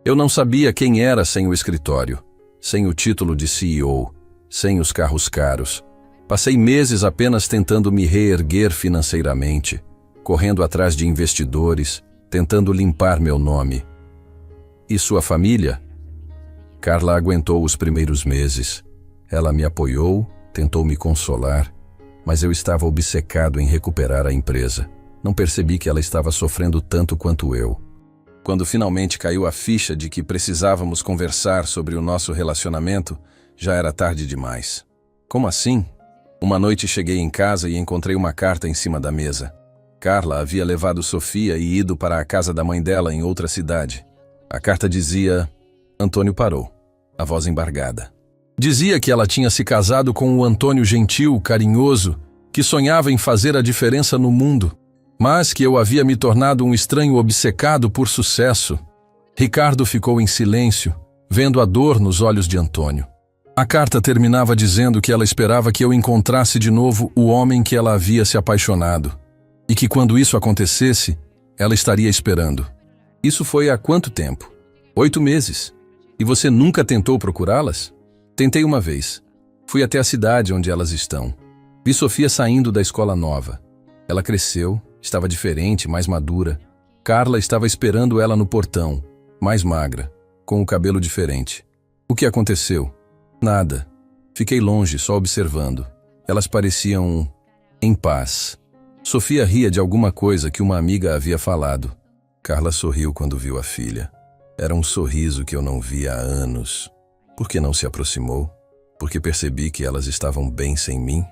Eu não sabia quem era sem o escritório, sem o título de CEO, sem os carros caros. Passei meses apenas tentando me reerguer financeiramente, correndo atrás de investidores, tentando limpar meu nome. E sua família? Carla aguentou os primeiros meses. Ela me apoiou, tentou me consolar, mas eu estava obcecado em recuperar a empresa. Não percebi que ela estava sofrendo tanto quanto eu. Quando finalmente caiu a ficha de que precisávamos conversar sobre o nosso relacionamento, já era tarde demais. Como assim? Uma noite cheguei em casa e encontrei uma carta em cima da mesa. Carla havia levado Sofia e ido para a casa da mãe dela em outra cidade. A carta dizia... Antônio parou, a voz embargada. Dizia que ela tinha se casado com o Antônio gentil, carinhoso, que sonhava em fazer a diferença no mundo, mas que eu havia me tornado um estranho obcecado por sucesso. Ricardo ficou em silêncio, vendo a dor nos olhos de Antônio. A carta terminava dizendo que ela esperava que eu encontrasse de novo o homem que ela havia se apaixonado, e que quando isso acontecesse, ela estaria esperando. Isso foi há quanto tempo? 8 meses. E você nunca tentou procurá-las? Tentei uma vez. Fui até a cidade onde elas estão. Vi Sofia saindo da escola nova. Ela cresceu, estava diferente, mais madura. Carla estava esperando ela no portão, mais magra, com o cabelo diferente. O que aconteceu? Nada. Fiquei longe, só observando. Elas pareciam em paz. Sofia ria de alguma coisa que uma amiga havia falado. Carla sorriu quando viu a filha. Era um sorriso que eu não via há anos. Por que não se aproximou? Porque percebi que elas estavam bem sem mim,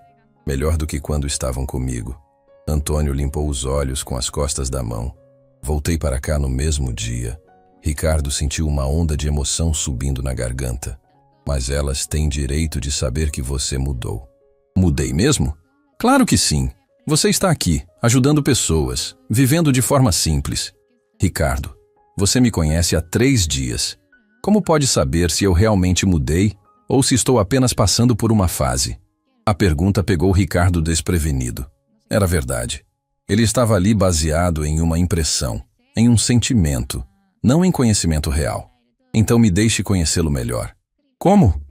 melhor do que quando estavam comigo. Antônio limpou os olhos com as costas da mão. Voltei para cá no mesmo dia. Ricardo sentiu uma onda de emoção subindo na garganta. Mas elas têm direito de saber que você mudou. Mudei mesmo? Claro que sim. Você está aqui, ajudando pessoas, vivendo de forma simples. Ricardo, você me conhece há 3 dias. Como pode saber se eu realmente mudei ou se estou apenas passando por uma fase? A pergunta pegou Ricardo desprevenido. Era verdade. Ele estava ali baseado em uma impressão, em um sentimento, não em conhecimento real. Então me deixe conhecê-lo melhor. Como?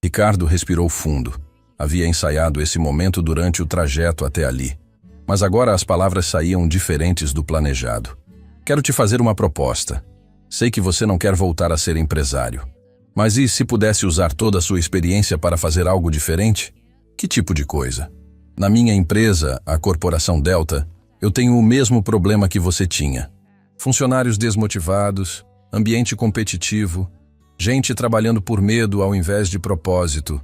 Ricardo respirou fundo. Havia ensaiado esse momento durante o trajeto até ali. Mas agora as palavras saíam diferentes do planejado. Quero te fazer uma proposta. Sei que você não quer voltar a ser empresário. Mas e se pudesse usar toda a sua experiência para fazer algo diferente? Que tipo de coisa? Na minha empresa, a Corporação Delta, Eu tenho o mesmo problema que você tinha. Funcionários desmotivados, ambiente competitivo, gente trabalhando por medo ao invés de propósito.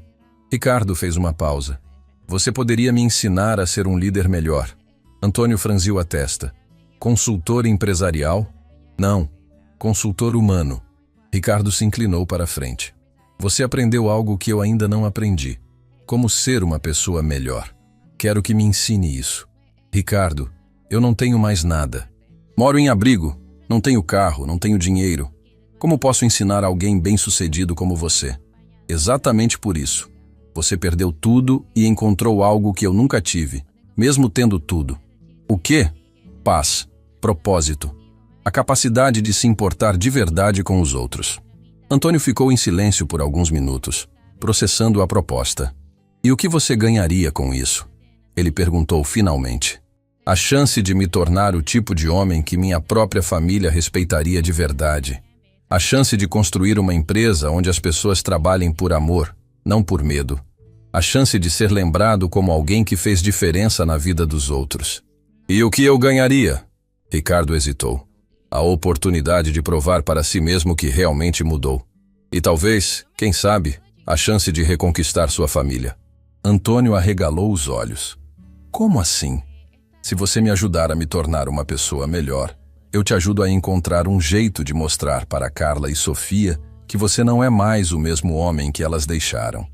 Ricardo fez uma pausa. Você poderia me ensinar a ser um líder melhor. Antônio franziu a testa. Consultor empresarial? Não. Consultor humano. Ricardo se inclinou para a frente. Você aprendeu algo que eu ainda não aprendi. Como ser uma pessoa melhor. Quero que me ensine isso. Ricardo, eu não tenho mais nada. Moro em abrigo, não tenho carro, não tenho dinheiro. Como posso ensinar alguém bem-sucedido como você? Exatamente por isso. Você perdeu tudo e encontrou algo que eu nunca tive, mesmo tendo tudo. O quê? Paz, propósito, a capacidade de se importar de verdade com os outros. Antônio ficou em silêncio por alguns minutos, processando a proposta. E o que você ganharia com isso? Ele perguntou finalmente. A chance de me tornar o tipo de homem que minha própria família respeitaria de verdade. A chance de construir uma empresa onde as pessoas trabalhem por amor, não por medo. A chance de ser lembrado como alguém que fez diferença na vida dos outros. E o que eu ganharia? Ricardo hesitou. A oportunidade de provar para si mesmo que realmente mudou. E talvez, quem sabe, a chance de reconquistar sua família. Antônio arregalou os olhos. Como assim? Se você me ajudar a me tornar uma pessoa melhor, eu te ajudo a encontrar um jeito de mostrar para Carla e Sofia que você não é mais o mesmo homem que elas deixaram.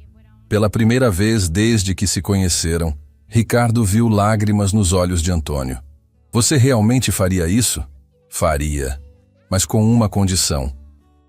Pela primeira vez desde que se conheceram, Ricardo viu lágrimas nos olhos de Antônio. Você realmente faria isso? Faria, mas com uma condição.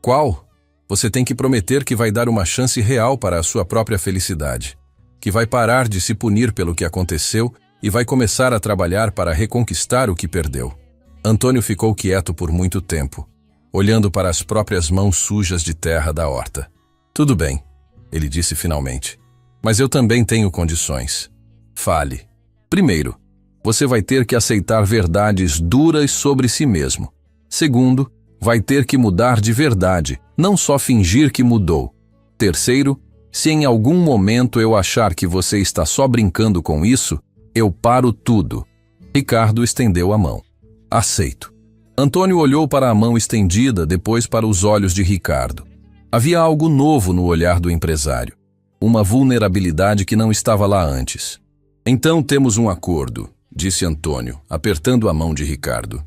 Qual? Você tem que prometer que vai dar uma chance real para a sua própria felicidade, que vai parar de se punir pelo que aconteceu e vai começar a trabalhar para reconquistar o que perdeu. Antônio ficou quieto por muito tempo, olhando para as próprias mãos sujas de terra da horta. Tudo bem, ele disse finalmente, mas eu também tenho condições. Fale. Primeiro, você vai ter que aceitar verdades duras sobre si mesmo. Segundo, vai ter que mudar de verdade, não só fingir que mudou. Terceiro, se em algum momento eu achar que você está só brincando com isso, eu paro tudo. Ricardo estendeu a mão. Aceito. Antônio olhou para a mão estendida, depois para os olhos de Ricardo. Havia algo novo no olhar do empresário. Uma vulnerabilidade que não estava lá antes. Então temos um acordo, disse Antônio, apertando a mão de Ricardo.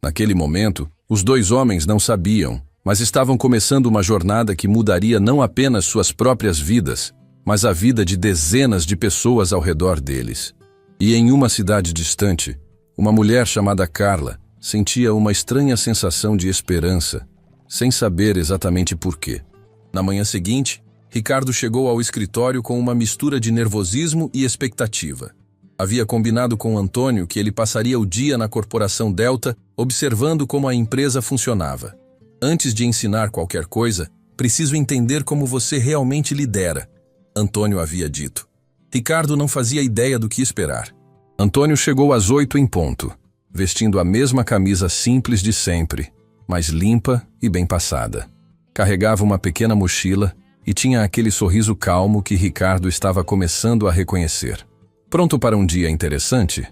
Naquele momento, os dois homens não sabiam, mas estavam começando uma jornada que mudaria não apenas suas próprias vidas, mas a vida de dezenas de pessoas ao redor deles. E em uma cidade distante, uma mulher chamada Carla sentia uma estranha sensação de esperança, sem saber exatamente por quê. Na manhã seguinte, Ricardo chegou ao escritório com uma mistura de nervosismo e expectativa. Havia combinado com Antônio que ele passaria o dia na corporação Delta observando como a empresa funcionava. Antes de ensinar qualquer coisa, preciso entender como você realmente lidera, Antônio havia dito. Ricardo não fazia ideia do que esperar. Antônio chegou às 8 em ponto, vestindo a mesma camisa simples de sempre, mas limpa e bem passada. Carregava uma pequena mochila e tinha aquele sorriso calmo que Ricardo estava começando a reconhecer. Pronto para um dia interessante?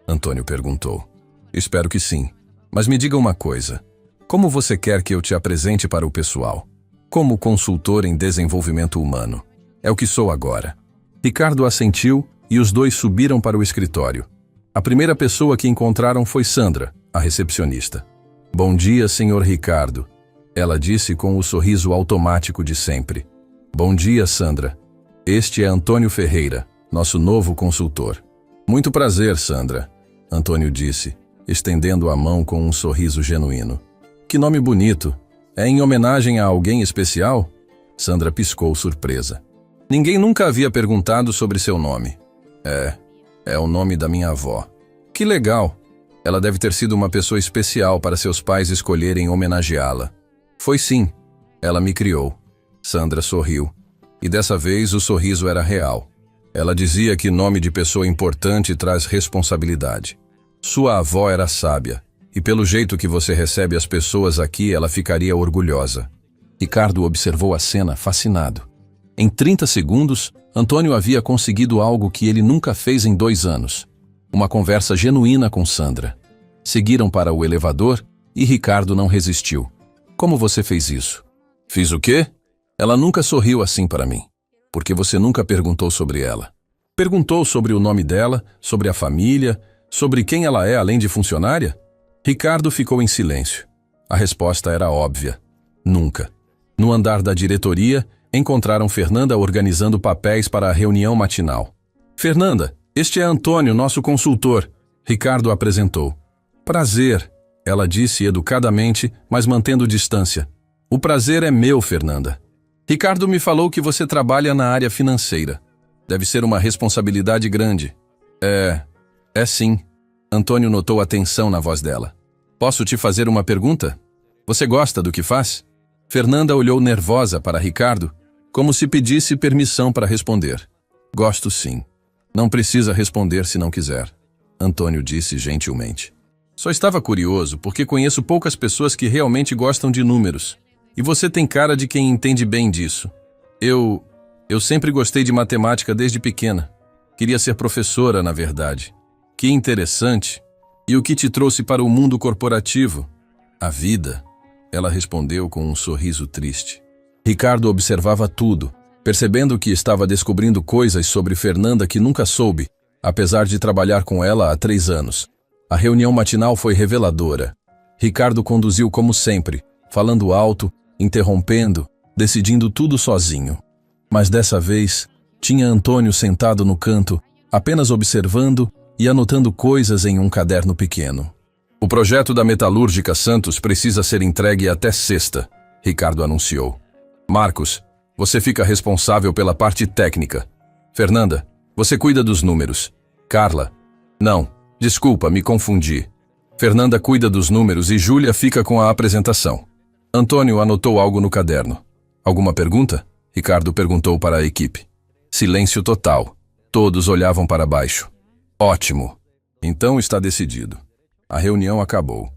Antônio perguntou. Espero que sim. Mas me diga uma coisa. Como você quer que eu te apresente para o pessoal? Como consultor em desenvolvimento humano. É o que sou agora. Ricardo assentiu e os dois subiram para o escritório. A primeira pessoa que encontraram foi Sandra, a recepcionista. Bom dia, senhor Ricardo. Ela disse com o sorriso automático de sempre. Bom dia, Sandra. Este é Antônio Ferreira, nosso novo consultor. Muito prazer, Sandra, Antônio disse, estendendo a mão com um sorriso genuíno. Que nome bonito. É em homenagem a alguém especial? Sandra piscou surpresa. Ninguém nunca havia perguntado sobre seu nome. É o nome da minha avó. Que legal. Ela deve ter sido uma pessoa especial para seus pais escolherem homenageá-la. Foi sim. Ela me criou. Sandra sorriu. E dessa vez o sorriso era real. Ela dizia que nome de pessoa importante traz responsabilidade. Sua avó era sábia, e pelo jeito que você recebe as pessoas aqui, ela ficaria orgulhosa. Ricardo observou a cena fascinado. Em 30 segundos, Antônio havia conseguido algo que ele nunca fez em 2 anos. Uma conversa genuína com Sandra. Seguiram para o elevador e Ricardo não resistiu. Como você fez isso? Fiz o quê? Ela nunca sorriu assim para mim. Porque você nunca perguntou sobre ela. Perguntou sobre o nome dela, sobre a família, sobre quem ela é além de funcionária? Ricardo ficou em silêncio. A resposta era óbvia. Nunca. No andar da diretoria, encontraram Fernanda organizando papéis para a reunião matinal. Fernanda, este é Antônio, nosso consultor. Ricardo apresentou. Prazer, ela disse educadamente, mas mantendo distância. O prazer é meu, Fernanda. Ricardo me falou que você trabalha na área financeira. Deve ser uma responsabilidade grande. É sim. Antônio notou a tensão na voz dela. Posso te fazer uma pergunta? Você gosta do que faz? Fernanda olhou nervosa para Ricardo, como se pedisse permissão para responder. Gosto sim. Não precisa responder se não quiser. Antônio disse gentilmente. Só estava curioso porque conheço poucas pessoas que realmente gostam de números. E você tem cara de quem entende bem disso. Eu sempre gostei de matemática desde pequena. Queria ser professora, na verdade. Que interessante. E o que te trouxe para o mundo corporativo? A vida. Ela respondeu com um sorriso triste. Ricardo observava tudo, percebendo que estava descobrindo coisas sobre Fernanda que nunca soube, apesar de trabalhar com ela há 3 anos. A reunião matinal foi reveladora. Ricardo conduziu como sempre, falando alto, interrompendo, decidindo tudo sozinho. Mas dessa vez, tinha Antônio sentado no canto, apenas observando e anotando coisas em um caderno pequeno. O projeto da Metalúrgica Santos precisa ser entregue até sexta, Ricardo anunciou. Marcos, você fica responsável pela parte técnica. Fernanda, você cuida dos números. Carla, não, desculpa, me confundi. Fernanda cuida dos números e Júlia fica com a apresentação. Antônio anotou algo no caderno. Alguma pergunta? Ricardo perguntou para a equipe. Silêncio total. Todos olhavam para baixo. Ótimo. Então está decidido. A reunião acabou.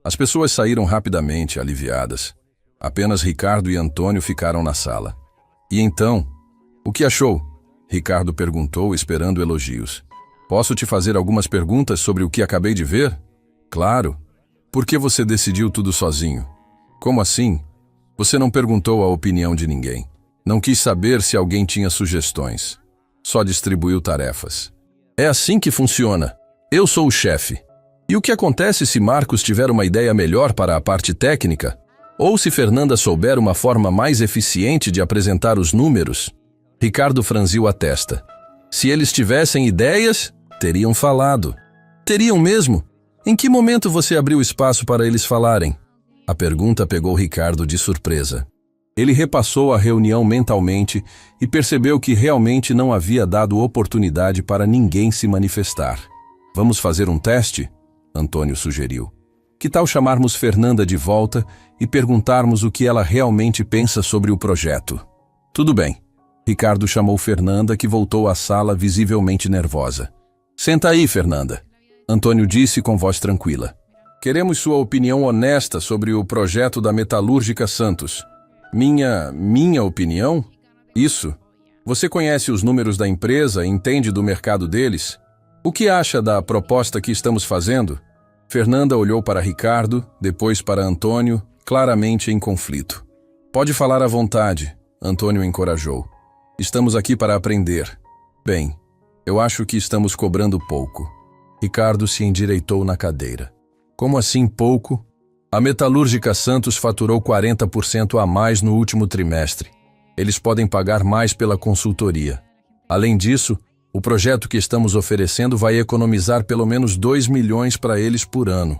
As pessoas saíram rapidamente, aliviadas. Apenas Ricardo e Antônio ficaram na sala. E então? O que achou? Ricardo perguntou, esperando elogios. Posso te fazer algumas perguntas sobre o que acabei de ver? Claro. Por que você decidiu tudo sozinho? Como assim? Você não perguntou a opinião de ninguém. Não quis saber se alguém tinha sugestões. Só distribuiu tarefas. É assim que funciona. Eu sou o chefe. E o que acontece se Marcos tiver uma ideia melhor para a parte técnica? Ou se Fernanda souber uma forma mais eficiente de apresentar os números? Ricardo franziu a testa. Se eles tivessem ideias, teriam falado. Teriam mesmo? Em que momento você abriu espaço para eles falarem? A pergunta pegou Ricardo de surpresa. Ele repassou a reunião mentalmente e percebeu que realmente não havia dado oportunidade para ninguém se manifestar. Vamos fazer um teste? Antônio sugeriu. Que tal chamarmos Fernanda de volta e perguntarmos o que ela realmente pensa sobre o projeto? Tudo bem. Ricardo chamou Fernanda, que voltou à sala visivelmente nervosa. Senta aí, Fernanda. Antônio disse com voz tranquila. Queremos sua opinião honesta sobre o projeto da Metalúrgica Santos. Minha opinião? Isso. Você conhece os números da empresa e entende do mercado deles? O que acha da proposta que estamos fazendo? Fernanda olhou para Ricardo, depois para Antônio, claramente em conflito. Pode falar à vontade, Antônio encorajou. Estamos aqui para aprender. Bem, eu acho que estamos cobrando pouco. Ricardo se endireitou na cadeira. Como assim pouco? A Metalúrgica Santos faturou 40% a mais no último trimestre. Eles podem pagar mais pela consultoria. Além disso, o projeto que estamos oferecendo vai economizar pelo menos 2 milhões para eles por ano.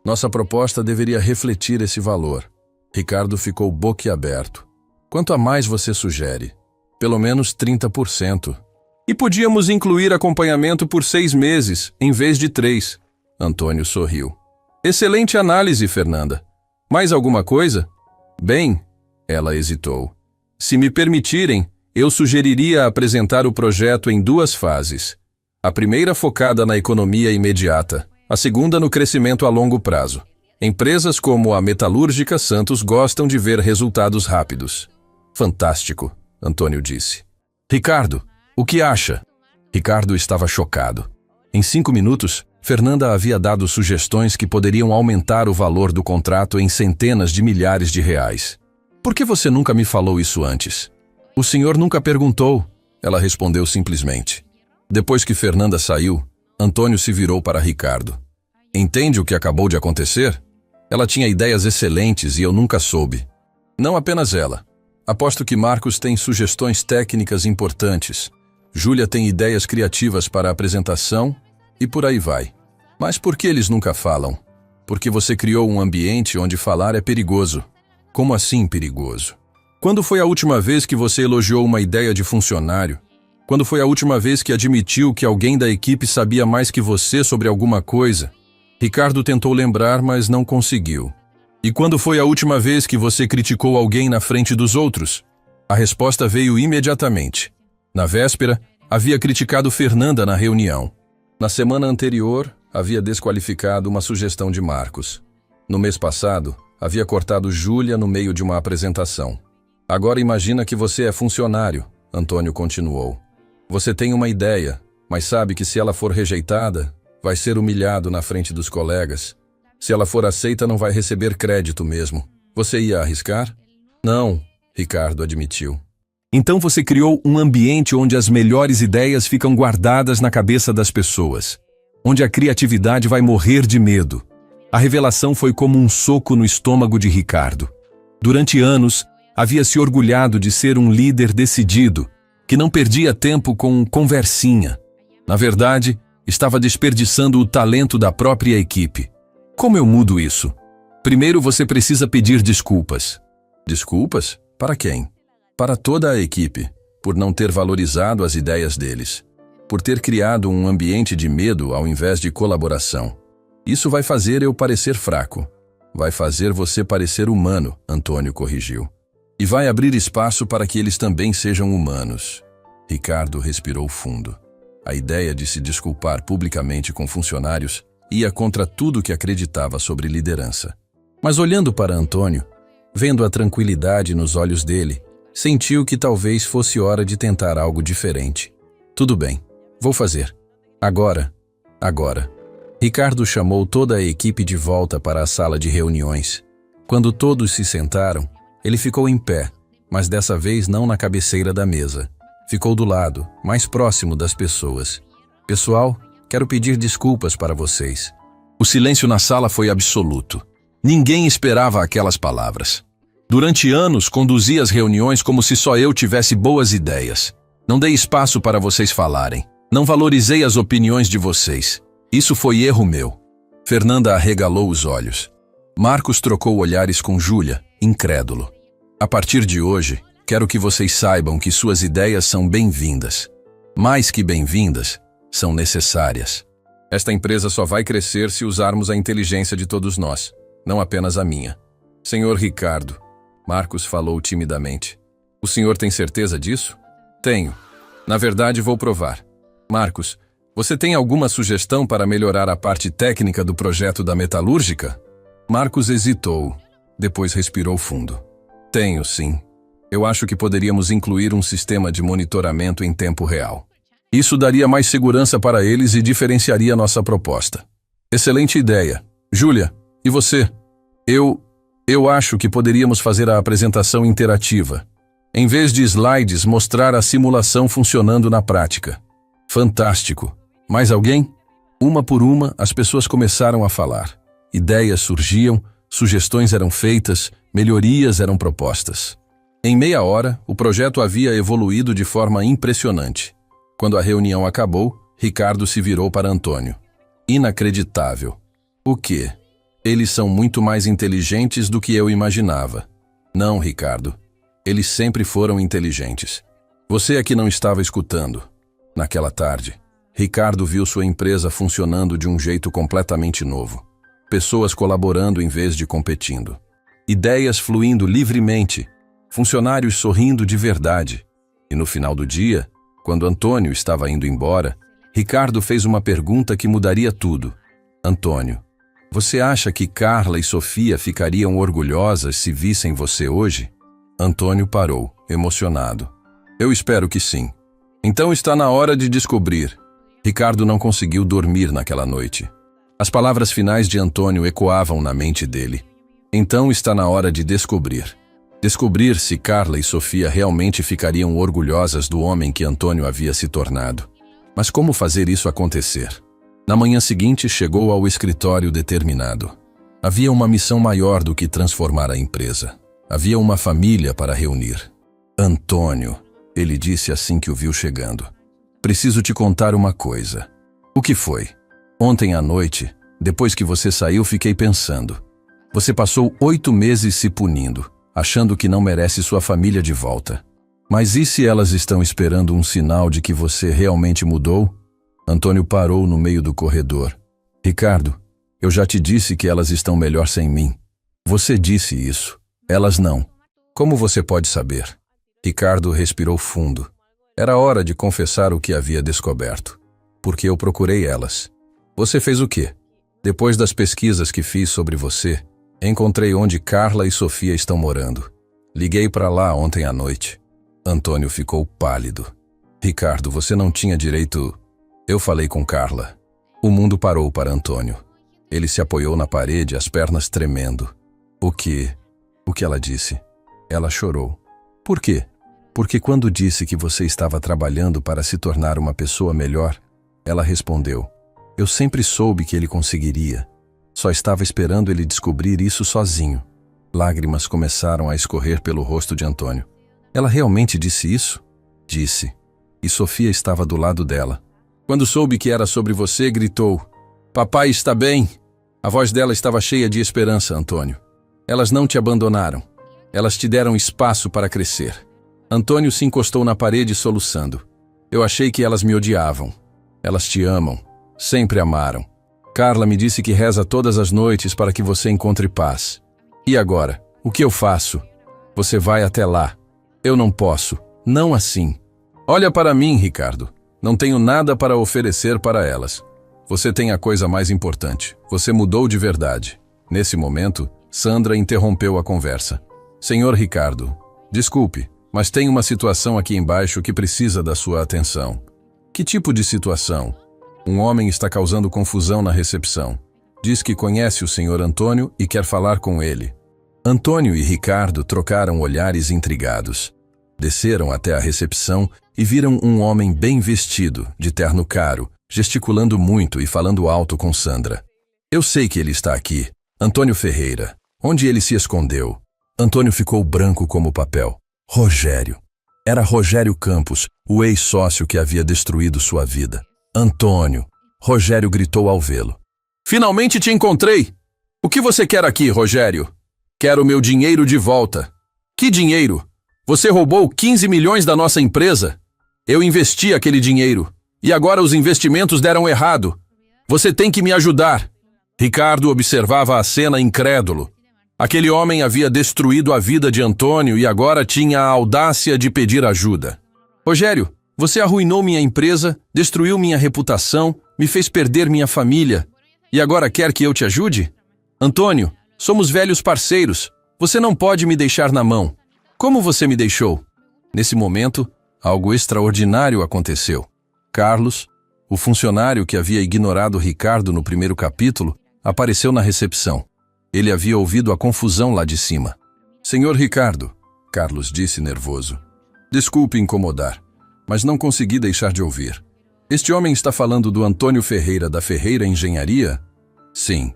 Nossa proposta deveria refletir esse valor. Ricardo ficou boquiaberto. Quanto a mais você sugere? Pelo menos 30%. E podíamos incluir acompanhamento por 6 meses, em vez de 3. Antônio sorriu. Excelente análise, Fernanda. Mais alguma coisa? Bem, ela hesitou. Se me permitirem, eu sugeriria apresentar o projeto em 2 fases. A primeira focada na economia imediata, a segunda no crescimento a longo prazo. Empresas como a Metalúrgica Santos gostam de ver resultados rápidos. Fantástico, Antônio disse. Ricardo, o que acha? Ricardo estava chocado. Em 5 minutos, Fernanda havia dado sugestões que poderiam aumentar o valor do contrato em centenas de milhares de reais. Por que você nunca me falou isso antes? O senhor nunca perguntou, ela respondeu simplesmente. Depois que Fernanda saiu, Antônio se virou para Ricardo. Entende o que acabou de acontecer? Ela tinha ideias excelentes e eu nunca soube. Não apenas ela. Aposto que Marcos tem sugestões técnicas importantes. Júlia tem ideias criativas para a apresentação e por aí vai. Mas por que eles nunca falam? Porque você criou um ambiente onde falar é perigoso. Como assim perigoso? Quando foi a última vez que você elogiou uma ideia de funcionário? Quando foi a última vez que admitiu que alguém da equipe sabia mais que você sobre alguma coisa? Ricardo tentou lembrar, mas não conseguiu. E quando foi a última vez que você criticou alguém na frente dos outros? A resposta veio imediatamente. Na véspera, havia criticado Fernanda na reunião. Na semana anterior, havia desqualificado uma sugestão de Marcos. No mês passado, havia cortado Júlia no meio de uma apresentação. Agora imagina que você é funcionário, Antônio continuou. Você tem uma ideia, mas sabe que se ela for rejeitada, vai ser humilhado na frente dos colegas. Se ela for aceita, não vai receber crédito mesmo. Você ia arriscar? Não, Ricardo admitiu. Então você criou um ambiente onde as melhores ideias ficam guardadas na cabeça das pessoas, onde a criatividade vai morrer de medo. A revelação foi como um soco no estômago de Ricardo. Durante anos, havia se orgulhado de ser um líder decidido, que não perdia tempo com conversinha. Na verdade, estava desperdiçando o talento da própria equipe. Como eu mudo isso? Primeiro você precisa pedir desculpas. Desculpas? Para quem? Para toda a equipe, por não ter valorizado as ideias deles, por ter criado um ambiente de medo ao invés de colaboração. Isso vai fazer eu parecer fraco. Vai fazer você parecer humano, Antônio corrigiu. E vai abrir espaço para que eles também sejam humanos. Ricardo respirou fundo. A ideia de se desculpar publicamente com funcionários ia contra tudo que acreditava sobre liderança. Mas olhando para Antônio, vendo a tranquilidade nos olhos dele, sentiu que talvez fosse hora de tentar algo diferente. Tudo bem, vou fazer. Agora. Ricardo chamou toda a equipe de volta para a sala de reuniões. Quando todos se sentaram, ele ficou em pé, mas dessa vez não na cabeceira da mesa. Ficou do lado, mais próximo das pessoas. Pessoal, quero pedir desculpas para vocês. O silêncio na sala foi absoluto. Ninguém esperava aquelas palavras. Durante anos, conduzi as reuniões como se só eu tivesse boas ideias. Não dei espaço para vocês falarem. Não valorizei as opiniões de vocês. Isso foi erro meu. Fernanda arregalou os olhos. Marcos trocou olhares com Júlia, incrédulo. A partir de hoje, quero que vocês saibam que suas ideias são bem-vindas. Mais que bem-vindas, são necessárias. Esta empresa só vai crescer se usarmos a inteligência de todos nós, não apenas a minha. Senhor Ricardo, Marcos falou timidamente. O senhor tem certeza disso? Tenho. Na verdade, vou provar. Marcos, você tem alguma sugestão para melhorar a parte técnica do projeto da metalúrgica? Marcos hesitou, depois respirou fundo. Tenho, sim. Eu acho que poderíamos incluir um sistema de monitoramento em tempo real. Isso daria mais segurança para eles e diferenciaria nossa proposta. Excelente ideia. Júlia, e você? Eu acho que poderíamos fazer a apresentação interativa. Em vez de slides, mostrar a simulação funcionando na prática. Fantástico. Mais alguém? Uma por uma, as pessoas começaram a falar. Ideias surgiam, sugestões eram feitas, melhorias eram propostas. Em meia hora, o projeto havia evoluído de forma impressionante. Quando a reunião acabou, Ricardo se virou para Antônio. Inacreditável. O quê? Eles são muito mais inteligentes do que eu imaginava. Não, Ricardo. Eles sempre foram inteligentes. Você é que não estava escutando. Naquela tarde, Ricardo viu sua empresa funcionando de um jeito completamente novo. Pessoas colaborando em vez de competindo. Ideias fluindo livremente. Funcionários sorrindo de verdade. E no final do dia, quando Antônio estava indo embora, Ricardo fez uma pergunta que mudaria tudo. Antônio, você acha que Carla e Sofia ficariam orgulhosas se vissem você hoje? Antônio parou, emocionado. Eu espero que sim. Então está na hora de descobrir. Ricardo não conseguiu dormir naquela noite. As palavras finais de Antônio ecoavam na mente dele. Então está na hora de descobrir. Descobrir se Carla e Sofia realmente ficariam orgulhosas do homem que Antônio havia se tornado. Mas como fazer isso acontecer? Na manhã seguinte, chegou ao escritório determinado. Havia uma missão maior do que transformar a empresa. Havia uma família para reunir. Antônio, ele disse assim que o viu chegando. Preciso te contar uma coisa. O que foi? Ontem à noite, depois que você saiu, fiquei pensando. Você passou 8 meses se punindo, achando que não merece sua família de volta. Mas e se elas estão esperando um sinal de que você realmente mudou? Antônio parou no meio do corredor. Ricardo, eu já te disse que elas estão melhor sem mim. Você disse isso. Elas não. Como você pode saber? Ricardo respirou fundo. Era hora de confessar o que havia descoberto. Porque eu procurei elas. Você fez o quê? Depois das pesquisas que fiz sobre você, encontrei onde Carla e Sofia estão morando. Liguei para lá ontem à noite. Antônio ficou pálido. Ricardo, você não tinha direito... Eu falei com Carla. O mundo parou para Antônio. Ele se apoiou na parede, as pernas tremendo. O que ela disse? Ela chorou. Por quê? Porque quando disse que você estava trabalhando para se tornar uma pessoa melhor, ela respondeu. Eu sempre soube que ele conseguiria. Só estava esperando ele descobrir isso sozinho. Lágrimas começaram a escorrer pelo rosto de Antônio. Ela realmente disse isso? Disse. E Sofia estava do lado dela. Quando soube que era sobre você, gritou. Papai está bem. A voz dela estava cheia de esperança, Antônio. Elas não te abandonaram. Elas te deram espaço para crescer. Antônio se encostou na parede soluçando. Eu achei que elas me odiavam. Elas te amam. Sempre amaram. Carla me disse que reza todas as noites para que você encontre paz. E agora? O que eu faço? Você vai até lá. Eu não posso. Não assim. Olha para mim, Ricardo. Não tenho nada para oferecer para elas. Você tem a coisa mais importante. Você mudou de verdade. Nesse momento, Sandra interrompeu a conversa. Senhor Ricardo, desculpe, mas tem uma situação aqui embaixo que precisa da sua atenção. Que tipo de situação? Um homem está causando confusão na recepção. Diz que conhece o senhor Antônio e quer falar com ele. Antônio e Ricardo trocaram olhares intrigados. Desceram até a recepção e viram um homem bem vestido, de terno caro, gesticulando muito e falando alto com Sandra. Eu sei que ele está aqui. Antônio Ferreira. Onde ele se escondeu? Antônio ficou branco como papel. Rogério. Era Rogério Campos, o ex-sócio que havia destruído sua vida. Antônio. Rogério gritou ao vê-lo. Finalmente te encontrei! O que você quer aqui, Rogério? Quero meu dinheiro de volta. Que dinheiro? Você roubou 15 milhões da nossa empresa? Eu investi aquele dinheiro. E agora os investimentos deram errado. Você tem que me ajudar. Ricardo observava a cena incrédulo. Aquele homem havia destruído a vida de Antônio e agora tinha a audácia de pedir ajuda. Rogério, você arruinou minha empresa, destruiu minha reputação, me fez perder minha família. E agora quer que eu te ajude? Antônio, somos velhos parceiros. Você não pode me deixar na mão. Como você me deixou? Nesse momento, algo extraordinário aconteceu. Carlos, o funcionário que havia ignorado Ricardo no primeiro capítulo, apareceu na recepção. Ele havia ouvido a confusão lá de cima. Senhor Ricardo, Carlos disse nervoso. Desculpe incomodar, mas não consegui deixar de ouvir. Este homem está falando do Antônio Ferreira da Ferreira Engenharia? Sim,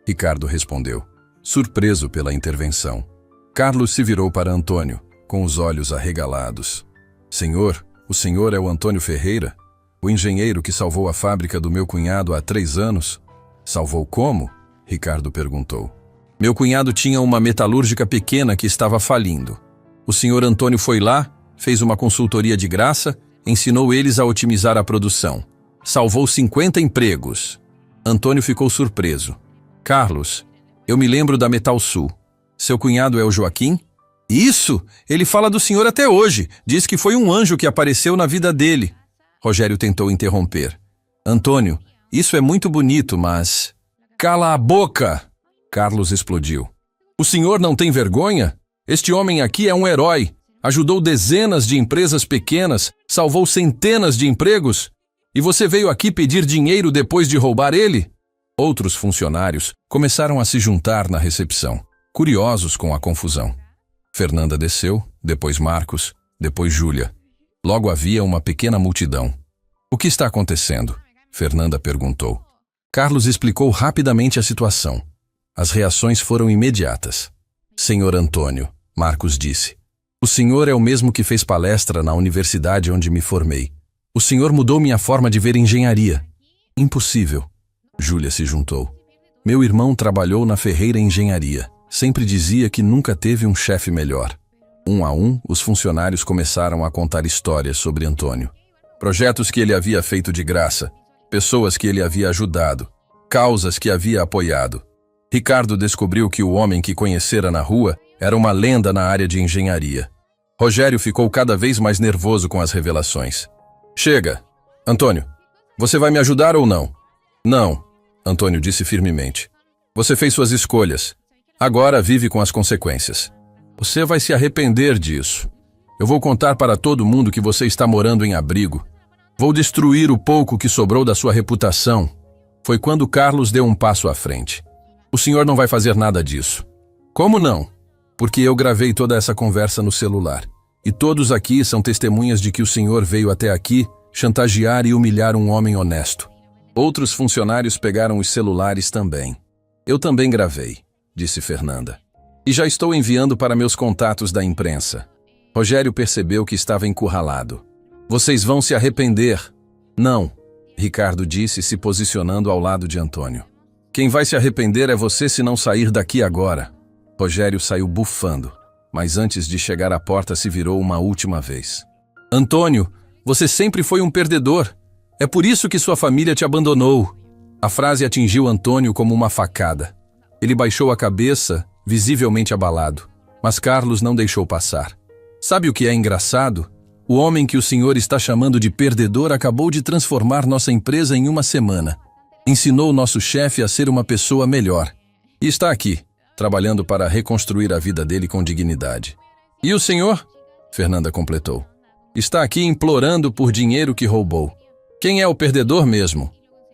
Ricardo respondeu, surpreso pela intervenção. Carlos se virou para Antônio, com os olhos arregalados. Senhor, o senhor é o Antônio Ferreira? O engenheiro que salvou a fábrica do meu cunhado há 3 anos? Salvou como? Ricardo perguntou. Meu cunhado tinha uma metalúrgica pequena que estava falindo. O senhor Antônio foi lá, fez uma consultoria de graça, ensinou eles a otimizar a produção. Salvou 50 empregos. Antônio ficou surpreso. Carlos, eu me lembro da Metal Sul. Seu cunhado é o Joaquim? Isso! Ele fala do senhor até hoje. Diz que foi um anjo que apareceu na vida dele. Rogério tentou interromper. Antônio, isso é muito bonito, mas... Cala a boca! Carlos explodiu. O senhor não tem vergonha? Este homem aqui é um herói. Ajudou dezenas de empresas pequenas, salvou centenas de empregos. E você veio aqui pedir dinheiro depois de roubar ele? Outros funcionários começaram a se juntar na recepção, curiosos com a confusão. Fernanda desceu, depois Marcos, depois Júlia. Logo havia uma pequena multidão. O que está acontecendo? Fernanda perguntou. Carlos explicou rapidamente a situação. As reações foram imediatas. Senhor Antônio, Marcos disse. O senhor é o mesmo que fez palestra na universidade onde me formei. O senhor mudou minha forma de ver engenharia. Impossível. Júlia se juntou. Meu irmão trabalhou na Ferreira Engenharia. Sempre dizia que nunca teve um chefe melhor. Um a um, os funcionários começaram a contar histórias sobre Antônio. Projetos que ele havia feito de graça, pessoas que ele havia ajudado, causas que havia apoiado. Ricardo descobriu que o homem que conhecera na rua era uma lenda na área de engenharia. Rogério ficou cada vez mais nervoso com as revelações. Chega! Antônio, você vai me ajudar ou não? Não, Antônio disse firmemente. Você fez suas escolhas. Agora vive com as consequências. Você vai se arrepender disso. Eu vou contar para todo mundo que você está morando em abrigo. Vou destruir o pouco que sobrou da sua reputação. Foi quando Carlos deu um passo à frente. O senhor não vai fazer nada disso. Como não? Porque eu gravei toda essa conversa no celular. E todos aqui são testemunhas de que o senhor veio até aqui chantagear e humilhar um homem honesto. Outros funcionários pegaram os celulares também. Eu também gravei, disse Fernanda. E já estou enviando para meus contatos da imprensa. Rogério percebeu que estava encurralado. Vocês vão se arrepender. Não, Ricardo disse, se posicionando ao lado de Antônio. Quem vai se arrepender é você se não sair daqui agora. Rogério saiu bufando, mas antes de chegar à porta se virou uma última vez. Antônio, você sempre foi um perdedor. É por isso que sua família te abandonou. A frase atingiu Antônio como uma facada. Ele baixou a cabeça, visivelmente abalado. Mas Carlos não deixou passar. Sabe o que é engraçado? O homem que o senhor está chamando de perdedor acabou de transformar nossa empresa em uma semana. Ensinou nosso chefe a ser uma pessoa melhor. E está aqui, trabalhando para reconstruir a vida dele com dignidade. E o senhor? Fernanda completou. Está aqui implorando por dinheiro que roubou. Quem é o perdedor mesmo?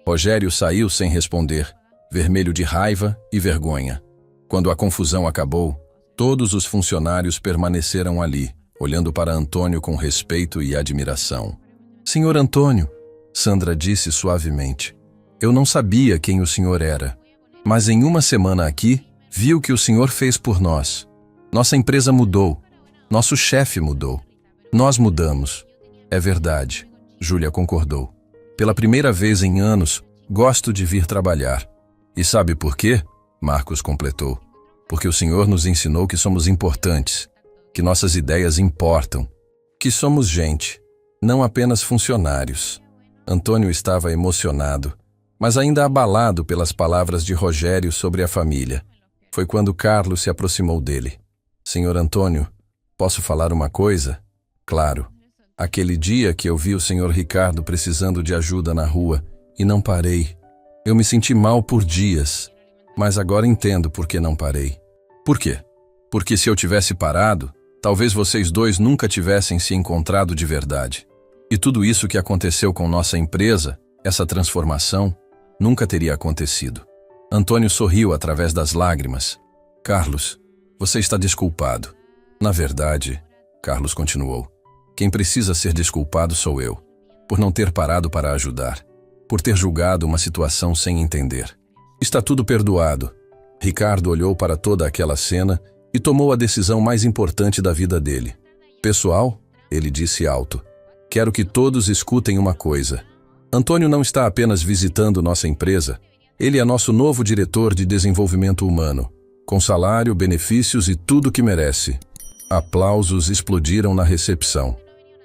Rogério saiu sem responder, vermelho de raiva e vergonha. Quando a confusão acabou, todos os funcionários permaneceram ali, olhando para Antônio com respeito e admiração. Senhor Antônio, Sandra disse suavemente, eu não sabia quem o senhor era, mas em uma semana aqui, vi o que o senhor fez por nós. Nossa empresa mudou, nosso chefe mudou, nós mudamos. É verdade, Júlia concordou. Pela primeira vez em anos, gosto de vir trabalhar. E sabe por quê? Marcos completou. Porque o senhor nos ensinou que somos importantes, que nossas ideias importam, que somos gente, não apenas funcionários. Antônio estava emocionado, mas ainda abalado pelas palavras de Rogério sobre a família. Foi quando Carlos se aproximou dele. Senhor Antônio, posso falar uma coisa? Claro. Aquele dia que eu vi o senhor Ricardo precisando de ajuda na rua e não parei. Eu me senti mal por dias, mas agora entendo por que não parei. Por quê? Porque se eu tivesse parado, talvez vocês dois nunca tivessem se encontrado de verdade. E tudo isso que aconteceu com nossa empresa, essa transformação, nunca teria acontecido. Antônio sorriu através das lágrimas. Carlos, você está desculpado. Na verdade, Carlos continuou, quem precisa ser desculpado sou eu, por não ter parado para ajudar, por ter julgado uma situação sem entender. Está tudo perdoado. Ricardo olhou para toda aquela cena e tomou a decisão mais importante da vida dele. Pessoal, ele disse alto, quero que todos escutem uma coisa. Antônio não está apenas visitando nossa empresa, ele é nosso novo diretor de desenvolvimento humano, com salário, benefícios e tudo o que merece. Aplausos explodiram na recepção.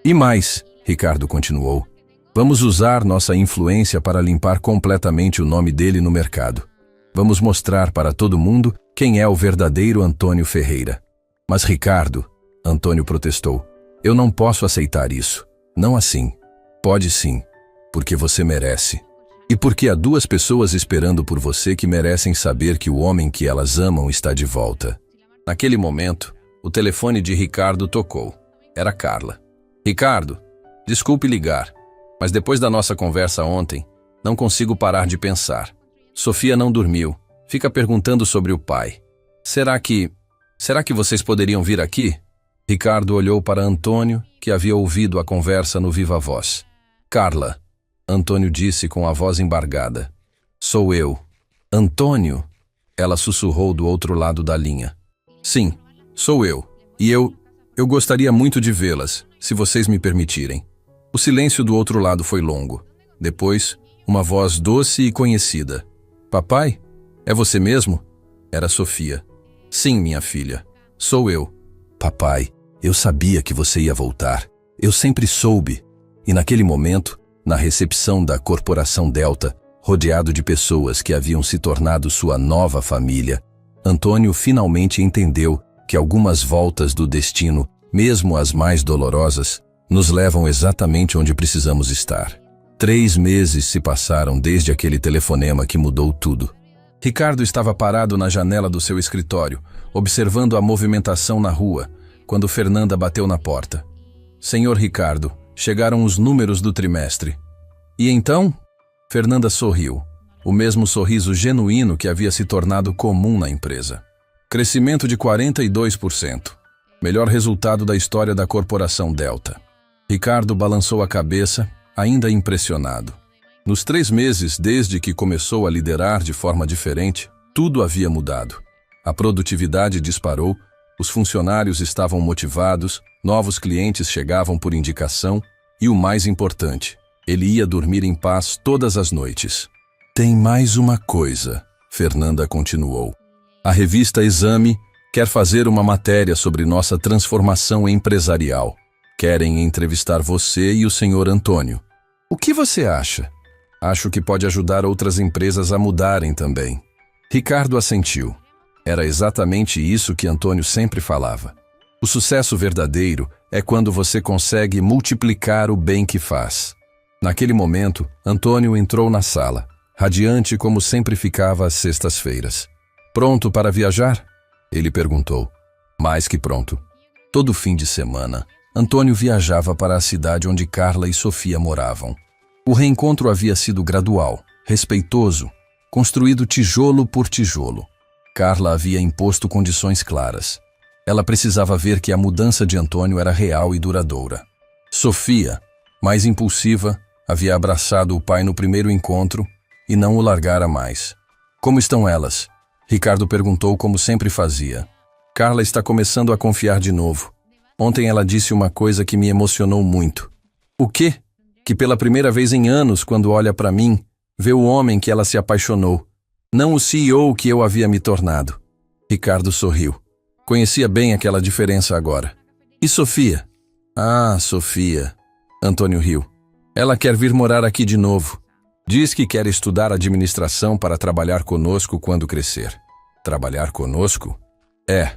E mais, Ricardo continuou, vamos usar nossa influência para limpar completamente o nome dele no mercado. Vamos mostrar para todo mundo quem é o verdadeiro Antônio Ferreira. Mas Ricardo, Antônio protestou, eu não posso aceitar isso. Não assim. Pode sim, porque você merece. E porque há duas pessoas esperando por você que merecem saber que o homem que elas amam está de volta. Naquele momento, o telefone de Ricardo tocou. Era Carla. Ricardo, desculpe ligar. Mas depois da nossa conversa ontem, não consigo parar de pensar. Sofia não dormiu. Fica perguntando sobre o pai. Será que vocês poderiam vir aqui? Ricardo olhou para Antônio, que havia ouvido a conversa no viva voz. Carla, Antônio disse com a voz embargada. Sou eu. Antônio? Ela sussurrou do outro lado da linha. Sim, sou eu. E eu gostaria muito de vê-las, se vocês me permitirem. O silêncio do outro lado foi longo. Depois, uma voz doce e conhecida. Papai? É você mesmo? Era Sofia. Sim, minha filha. Sou eu. Papai, eu sabia que você ia voltar. Eu sempre soube. E naquele momento, na recepção da Corporação Delta, rodeado de pessoas que haviam se tornado sua nova família, Antônio finalmente entendeu que algumas voltas do destino, mesmo as mais dolorosas, nos levam exatamente onde precisamos estar. 3 meses se passaram desde aquele telefonema que mudou tudo. Ricardo estava parado na janela do seu escritório, observando a movimentação na rua, quando Fernanda bateu na porta. Senhor Ricardo, chegaram os números do trimestre. E então? Fernanda sorriu, o mesmo sorriso genuíno que havia se tornado comum na empresa. Crescimento de 42%. Melhor resultado da história da Corporação Delta. Ricardo balançou a cabeça, ainda impressionado. Nos 3 meses desde que começou a liderar de forma diferente, tudo havia mudado. A produtividade disparou, os funcionários estavam motivados, novos clientes chegavam por indicação e o mais importante, ele ia dormir em paz todas as noites. Tem mais uma coisa, Fernanda continuou. A revista Exame quer fazer uma matéria sobre nossa transformação empresarial. Querem entrevistar você e o senhor Antônio. O que você acha? Acho que pode ajudar outras empresas a mudarem também. Ricardo assentiu. Era exatamente isso que Antônio sempre falava. O sucesso verdadeiro é quando você consegue multiplicar o bem que faz. Naquele momento, Antônio entrou na sala, radiante como sempre ficava às sextas-feiras. Pronto para viajar? Ele perguntou. Mais que pronto. Todo fim de semana, Antônio viajava para a cidade onde Carla e Sofia moravam. O reencontro havia sido gradual, respeitoso, construído tijolo por tijolo. Carla havia imposto condições claras. Ela precisava ver que a mudança de Antônio era real e duradoura. Sofia, mais impulsiva, havia abraçado o pai no primeiro encontro e não o largara mais. Como estão elas? Ricardo perguntou como sempre fazia. Carla está começando a confiar de novo. Ontem ela disse uma coisa que me emocionou muito. O quê? Que pela primeira vez em anos, quando olha para mim, vê o homem que ela se apaixonou, não o CEO que eu havia me tornado. Ricardo sorriu. Conhecia bem aquela diferença agora. E Sofia? Ah, Sofia. Antônio riu. Ela quer vir morar aqui de novo. Diz que quer estudar administração para trabalhar conosco quando crescer. Trabalhar conosco? É.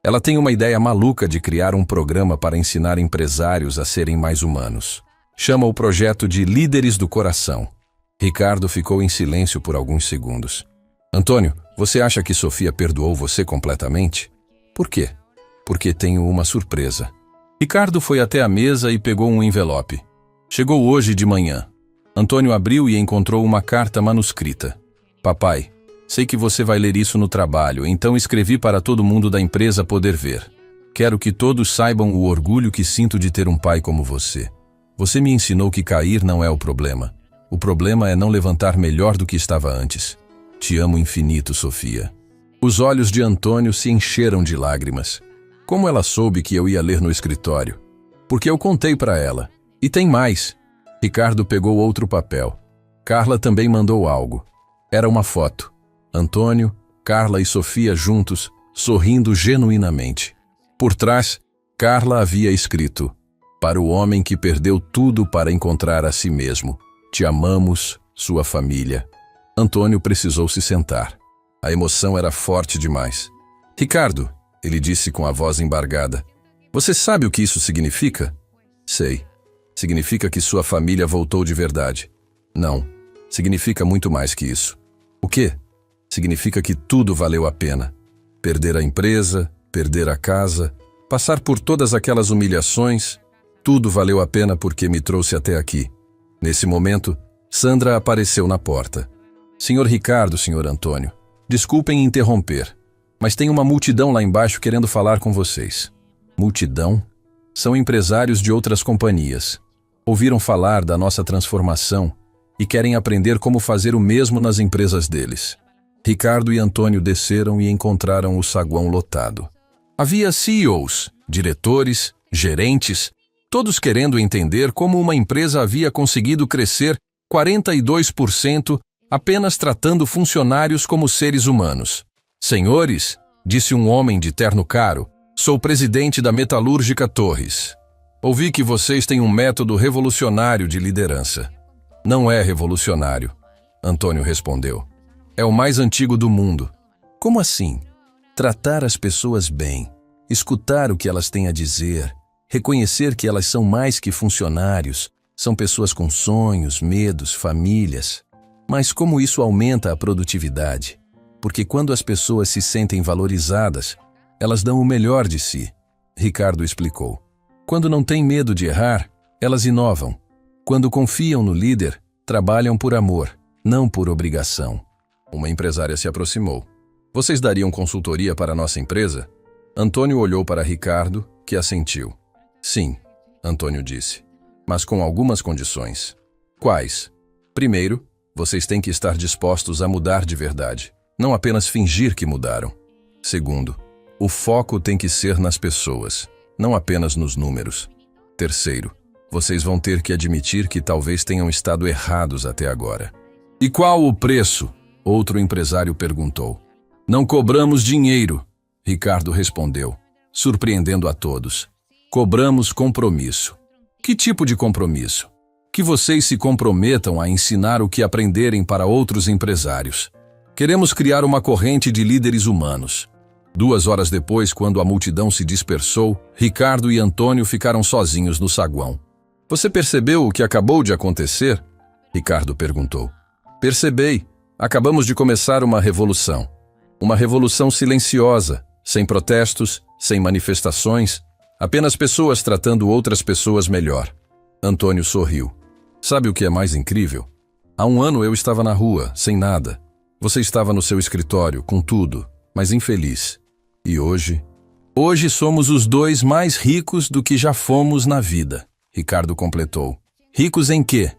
Ela tem uma ideia maluca de criar um programa para ensinar empresários a serem mais humanos. Chama o projeto de Líderes do Coração. Ricardo ficou em silêncio por alguns segundos. Antônio, você acha que Sofia perdoou você completamente? Por quê? Porque tenho uma surpresa. Ricardo foi até a mesa e pegou um envelope. Chegou hoje de manhã. Antônio abriu e encontrou uma carta manuscrita. Papai, sei que você vai ler isso no trabalho, então escrevi para todo mundo da empresa poder ver. Quero que todos saibam o orgulho que sinto de ter um pai como você. Você me ensinou que cair não é o problema. O problema é não levantar melhor do que estava antes. Te amo infinito, Sofia. Os olhos de Antônio se encheram de lágrimas. Como ela soube que eu ia ler no escritório? Porque eu contei para ela. E tem mais. Ricardo pegou outro papel. Carla também mandou algo. Era uma foto. Antônio, Carla e Sofia juntos, sorrindo genuinamente. Por trás, Carla havia escrito: para o homem que perdeu tudo para encontrar a si mesmo. Te amamos, sua família. Antônio precisou se sentar. A emoção era forte demais. Ricardo, ele disse com a voz embargada, você sabe o que isso significa? Sei. Significa que sua família voltou de verdade. Não. Significa muito mais que isso. O quê? Significa que tudo valeu a pena. Perder a empresa, perder a casa, passar por todas aquelas humilhações, tudo valeu a pena porque me trouxe até aqui. Nesse momento, Sandra apareceu na porta. Senhor Ricardo, senhor Antônio, desculpem interromper, mas tem uma multidão lá embaixo querendo falar com vocês. Multidão? São empresários de outras companhias. Ouviram falar da nossa transformação e querem aprender como fazer o mesmo nas empresas deles. Ricardo e Antônio desceram e encontraram o saguão lotado. Havia CEOs, diretores, gerentes, todos querendo entender como uma empresa havia conseguido crescer 42% apenas tratando funcionários como seres humanos. Senhores, disse um homem de terno caro, sou presidente da Metalúrgica Torres. Ouvi que vocês têm um método revolucionário de liderança. Não é revolucionário, Antônio respondeu. É o mais antigo do mundo. Como assim? Tratar as pessoas bem, escutar o que elas têm a dizer, reconhecer que elas são mais que funcionários, são pessoas com sonhos, medos, famílias. Mas como isso aumenta a produtividade? Porque quando as pessoas se sentem valorizadas, elas dão o melhor de si, Ricardo explicou. Quando não têm medo de errar, elas inovam. Quando confiam no líder, trabalham por amor, não por obrigação. Uma empresária se aproximou. Vocês dariam consultoria para a nossa empresa? Antônio olhou para Ricardo, que assentiu. Sim, Antônio disse, mas com algumas condições. Quais? Primeiro, vocês têm que estar dispostos a mudar de verdade, não apenas fingir que mudaram. Segundo, o foco tem que ser nas pessoas, não apenas nos números. Terceiro, vocês vão ter que admitir que talvez tenham estado errados até agora. E qual o preço? Outro empresário perguntou. Não cobramos dinheiro, Ricardo respondeu, surpreendendo a todos. Cobramos compromisso. Que tipo de compromisso? Que vocês se comprometam a ensinar o que aprenderem para outros empresários. Queremos criar uma corrente de líderes humanos. 2 horas depois, quando a multidão se dispersou, Ricardo e Antônio ficaram sozinhos no saguão. Você percebeu o que acabou de acontecer? Ricardo perguntou. Percebi. Acabamos de começar uma revolução. Uma revolução silenciosa, sem protestos, sem manifestações, apenas pessoas tratando outras pessoas melhor. Antônio sorriu. Sabe o que é mais incrível? Há 1 ano eu estava na rua, sem nada. Você estava no seu escritório, com tudo, mas infeliz. E hoje? Hoje somos os 2 mais ricos do que já fomos na vida, Ricardo completou. Ricos em quê?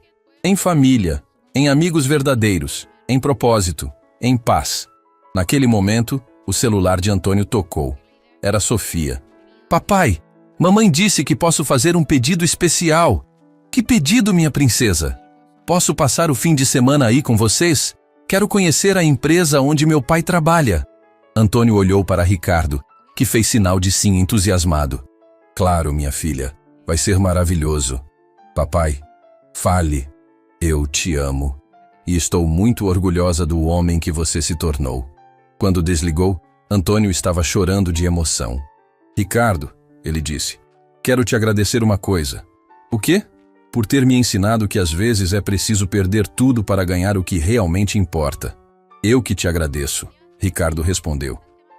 Em família, em amigos verdadeiros, em propósito, em paz. Naquele momento, o celular de Antônio tocou. Era Sofia. Papai, mamãe disse que posso fazer um pedido especial. Que pedido, minha princesa? Posso passar o fim de semana aí com vocês? Quero conhecer a empresa onde meu pai trabalha. Antônio olhou para Ricardo, que fez sinal de sim entusiasmado. Claro, minha filha, vai ser maravilhoso. Papai, fale. Eu te amo. E estou muito orgulhosa do homem que você se tornou. Quando desligou, Antônio estava chorando de emoção. Ricardo, ele disse, quero te agradecer uma coisa. O quê? Por ter me ensinado que às vezes é preciso perder tudo para ganhar o que realmente importa. Eu que te agradeço, Ricardo respondeu.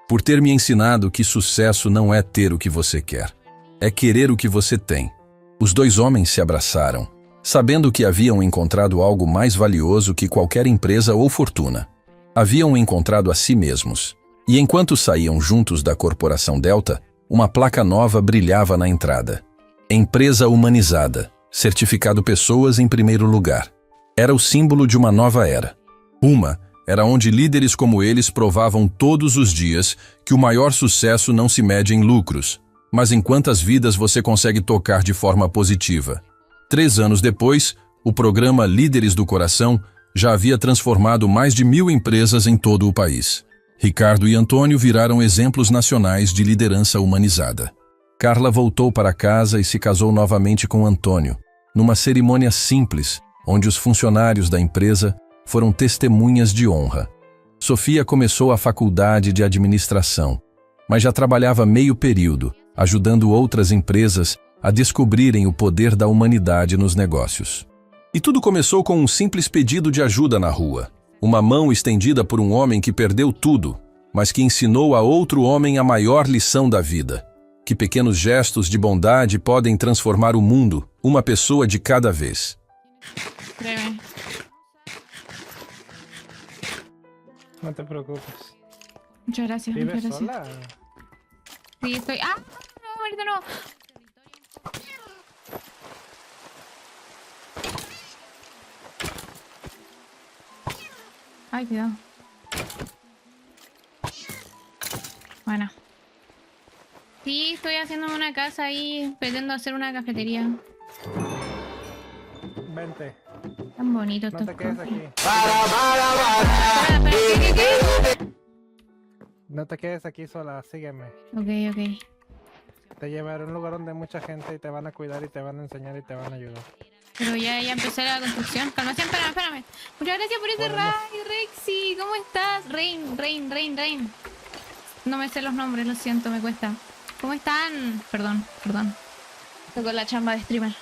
Por ter me ensinado que sucesso não é ter o que você quer, é querer o que você tem. Os 2 homens se abraçaram, sabendo que haviam encontrado algo mais valioso que qualquer empresa ou fortuna. Haviam encontrado a si mesmos. E enquanto saíam juntos da Corporação Delta, uma placa nova brilhava na entrada. Empresa humanizada. Certificado pessoas em primeiro lugar. Era o símbolo de uma nova era. Era onde líderes como eles provavam todos os dias que o maior sucesso não se mede em lucros, mas em quantas vidas você consegue tocar de forma positiva. 3 anos depois, o programa Líderes do Coração já havia transformado mais de 1000 empresas em todo o país. Ricardo e Antônio viraram exemplos nacionais de liderança humanizada. Carla voltou para casa e se casou novamente com Antônio, numa cerimônia simples, onde os funcionários da empresa foram testemunhas de honra. Sofia começou a faculdade de administração, mas já trabalhava meio período, ajudando outras empresas a descobrirem o poder da humanidade nos negócios. E tudo começou com um simples pedido de ajuda na rua. Uma mão estendida por um homem que perdeu tudo, mas que ensinou a outro homem a maior lição da vida. Que pequenos gestos de bondade podem transformar o mundo, uma pessoa de cada vez. No te preocupes. Muchas gracias, muchas ¿Vives gracias. sola? Sí, estoy... ¡Ah! No, ahorita no. Ay, cuidado. Bueno. Sí, estoy haciéndome una casa ahí. Pretendo hacer una cafetería. Vente. Tan bonito No estos te quedes cofres. aquí. Espera, ¿qué? No te quedes aquí sola, sígueme. Ok, ok. Te llevaré a un lugar donde hay mucha gente y te van a cuidar y te van a enseñar y te van a ayudar. Pero ya empecé la construcción. Calmación, espérame. Muchas gracias por ese Podemos... raid, Rexy. ¿Cómo estás? Rain. No me sé los nombres, lo siento, me cuesta. ¿Cómo están? Perdón. Estoy con la chamba de streamer.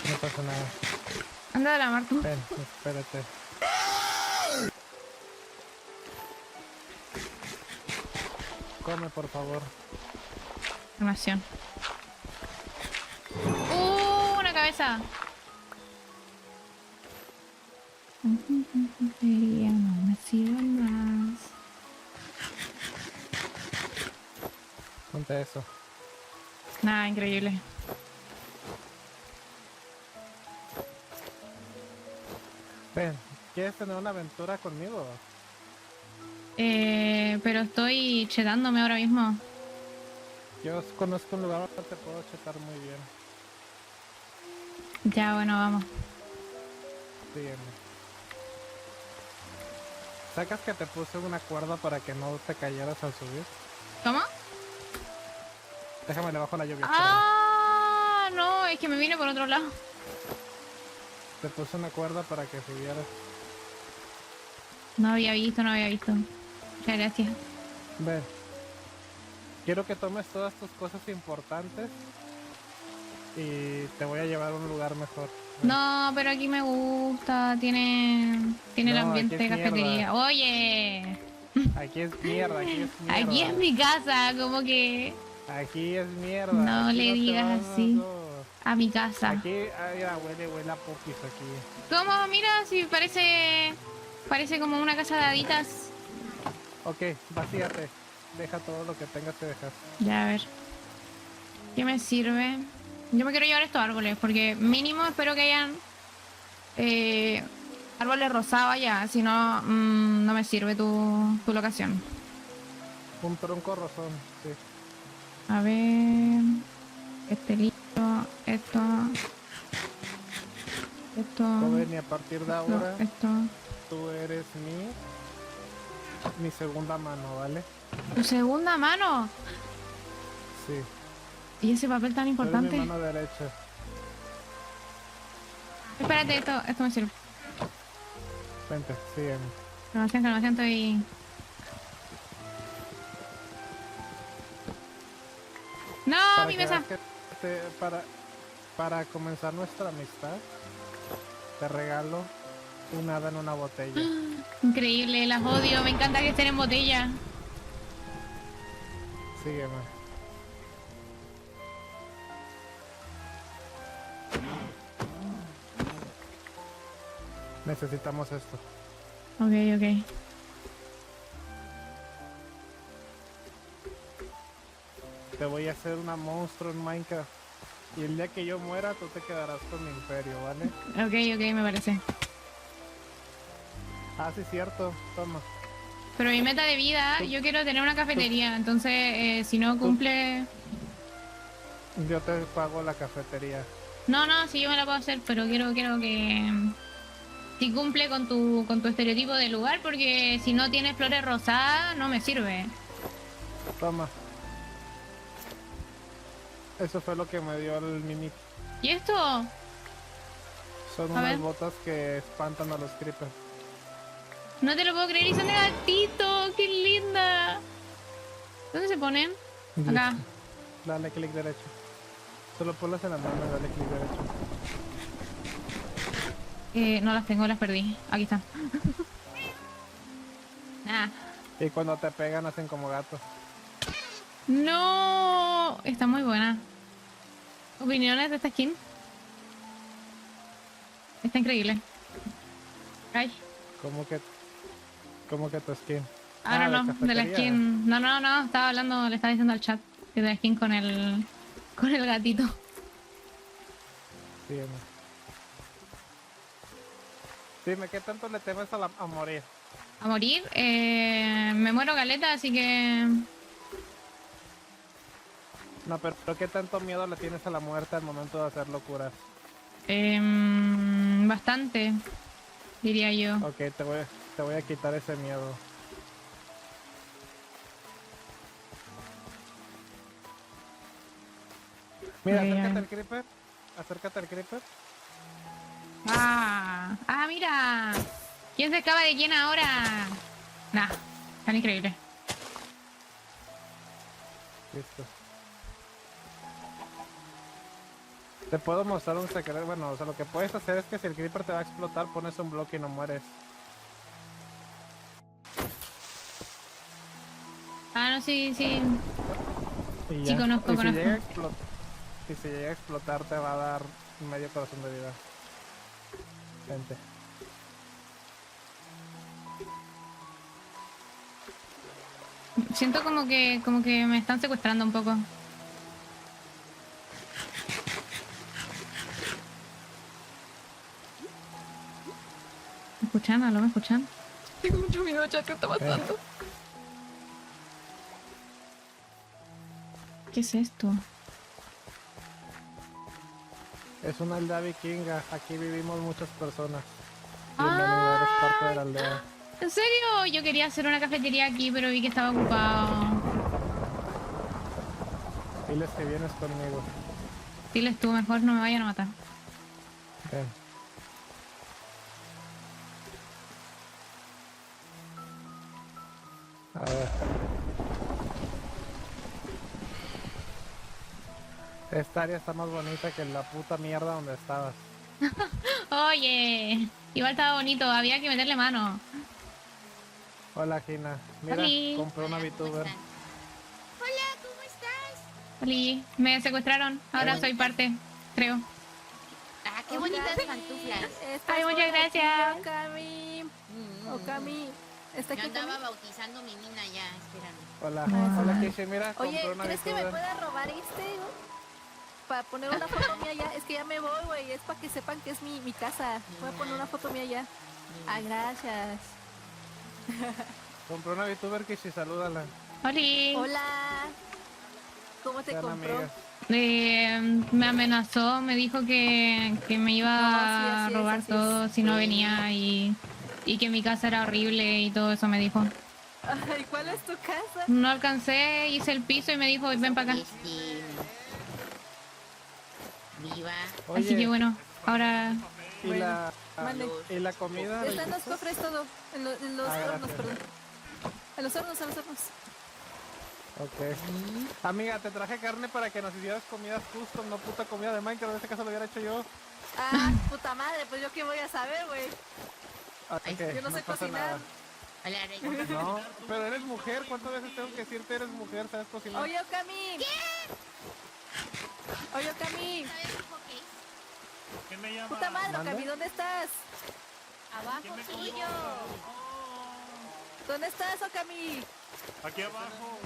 No pasa nada. Anda de la Martu. Ven, espérate. Come, por favor. Calmación. Una cabeza. No me sirve más. Ponte eso. Nada, increíble. Ven, ¿quieres tener una aventura conmigo? Pero estoy chetándome ahora mismo. Yo conozco un lugar donde te puedo checar muy bien. Ya, bueno, vamos. Sígueme. ¿Sacas que te puse una cuerda para que no te cayeras al subir? ¿Cómo? Déjame le bajo la lluvia. Ah, no, es que me vine por otro lado. Te puse una cuerda para que subieras. No había visto. Muchas gracias. Ven. Quiero que tomes todas tus cosas importantes y te voy a llevar a un lugar mejor. Ven. No, pero aquí me gusta. Tiene el No, ambiente aquí de es cafetería. mierda. Oye, Aquí es mierda, aquí es mierda. aquí es mi casa, como que Aquí es mierda. no aquí le te digas vas así no. a mi casa. Aquí mira, huele a popis aquí. ¿Cómo? Mira, si parece como una casa de haditas. Ok, vacíate. Deja todo lo que tengas que dejar. Ya, a ver. ¿Qué me sirve? Yo me quiero llevar estos árboles, porque mínimo espero que hayan árboles rosados allá, si no, no me sirve tu locación. Un tronco rozón, sí. A ver... Este listo, esto... Joven, y a partir de ahora, esto... tú eres mi segunda mano, ¿vale? ¿Tu segunda mano? Sí. ¿Y ese papel tan Tú eres importante? mi mano derecha. Espérate, esto me sirve. Vente, sígueme. Calmación, estoy... ¡No, mi que mesa! veas que para comenzar nuestra amistad, te regalo un hada en una botella. Increíble, las odio, me encanta que estén en botella. Sígueme. Necesitamos esto. Ok. Te voy a hacer una monstruo en Minecraft. Y el día que yo muera, tú te quedarás con mi imperio, ¿vale? Ok, me parece. Ah, sí, cierto. Toma. Pero mi meta de vida, yo quiero tener una cafetería, entonces si no cumple... Yo te pago la cafetería. No, sí, yo me la puedo hacer, pero quiero que... Si cumple con tu estereotipo de lugar, porque si no tiene flores rosadas, no me sirve. Toma. Eso fue lo que me dio el mini. ¿Y esto? Son A unas ver. botas que espantan a los creepers. No te lo puedo creer, y son de gatito, qué linda. ¿Dónde se ponen? Acá. Dale clic derecho. Solo ponlas en la mano y dale clic derecho. No las tengo, las perdí. Aquí están. Ah. Y cuando te pegan hacen como gatos. No, está muy buena. ¿Opiniones de esta skin? Está increíble. calle. ¿Cómo que tu skin? Ahora Ah, no, de la cafetería. skin. No, estaba hablando, le estaba diciendo al chat que de la skin con el gatito. Dime. Dime, ¿qué tanto le temes a morir? A morir, me muero caleta, así que No, pero ¿qué tanto miedo le tienes a la muerte al momento de hacer locuras? bastante, diría yo. Ok, te voy a quitar ese miedo. Mira, Ay, acércate ay. al creeper. Acércate al creeper. Mira. ¿Quién se escapa de quién ahora? Nah, tan increíble. Listo. Te puedo mostrar un secreto. Bueno, o sea, lo que puedes hacer es que si el creeper te va a explotar, pones un bloque y no mueres. No, sí. Y Sí, ya. conozco. Si llega a explotar, te va a dar medio corazón de vida. Gente. Siento como que me están secuestrando un poco. ¿Me escuchan? ¿Aló? ¿Me escuchan? Tengo mucho miedo, chat, ¿qué está pasando? ¿Qué es esto? Es una aldea vikinga. Aquí vivimos muchas personas. Bienvenido, eres parte de la aldea. ¿En serio? Yo quería hacer una cafetería aquí, pero vi que estaba ocupado. Diles que vienes conmigo. Diles tú, mejor no me vayan a matar. Ven. A ver. Esta área está más bonita que la puta mierda donde estabas. Oye, igual estaba bonito, había que meterle mano. Hola, Gina. Mira, Oli. compré una Hola, ¿cómo VTuber. están? Hola, ¿cómo estás? Oli, me secuestraron, ahora soy parte, creo. Ah, qué bonitas pantuflas. Ay, muchas gracias. Okami. Okami. Está Yo aquí andaba Okami. bautizando mi mina ya, espérame. Hola, Wow. hola, Kishi. Mira, Oye, compré una ¿crees que me VTuber. pueda robar para poner una foto mía allá? Es que ya me voy, güey. Es para que sepan que es mi casa. Voy a poner una foto mía allá. Ah, gracias. Compré una VTuber, Kishi, salúdala. Oli. Hola. ¿Cómo te Sean compró? amigas. Me amenazó, me dijo que me iba No, sí, a así es, robar así es. todo si no venía y que mi casa era horrible y todo eso me dijo. Ay, ¿cuál es tu casa? No alcancé, hice el piso y me dijo, ven para acá. Viva. Así que Oye, bueno, ahora y la, Mande. y la comida. Está en los cofres todo. En los Ah, hornos, gracias. perdón. En los hornos. Ok. Amiga, te traje carne para que nos hicieras comidas custom, no puta comida de Minecraft. En este caso lo hubiera hecho yo. Ah, puta madre, pues yo qué voy a saber, güey. Así Ay, que Yo no sé pasa cocinar. nada. Hola, Rey. No, pero eres mujer. ¿Cuántas veces tengo que decirte eres mujer? ¿Sabes cocinar? Oye, Okami. Oye, Okami. Puta madre, ¿Mande? Okami, ¿dónde estás? Abajo tuyo. ¿Dónde estás, Okami? Aquí abajo.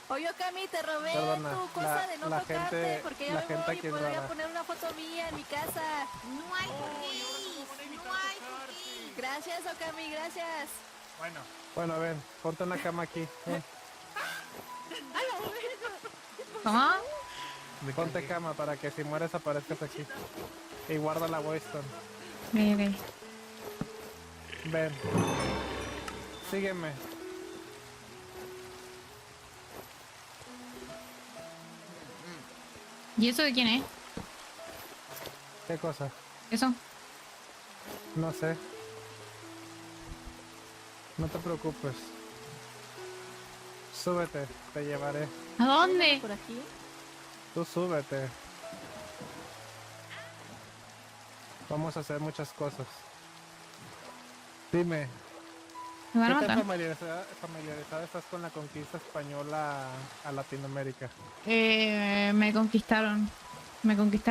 Oye, Okami, te robé Perdona, tu cosa de no la tocarte, gente- porque ya la me gente voy y aquí es podría rara. poner una foto mía en mi casa. No hay cookies. No hay cookies. Gracias, Okami, gracias. Bueno, Bueno, ven, ponte una cama aquí. Ven, ¿cómo? ponte cama para que si mueres aparezcas aquí. Y guarda la Weston. Ok. Ven. Sígueme. ¿Y eso de quién es? ¿Qué cosa? ¿Eso? No sé. No te preocupes. Súbete, te llevaré. ¿A dónde? ¿Por aquí? Tú súbete. Vamos a hacer muchas cosas. Dime, Me van a ¿qué tan matar. familiarizada estás con la conquista española a Latinoamérica? Me conquistaron. Me conquistaron.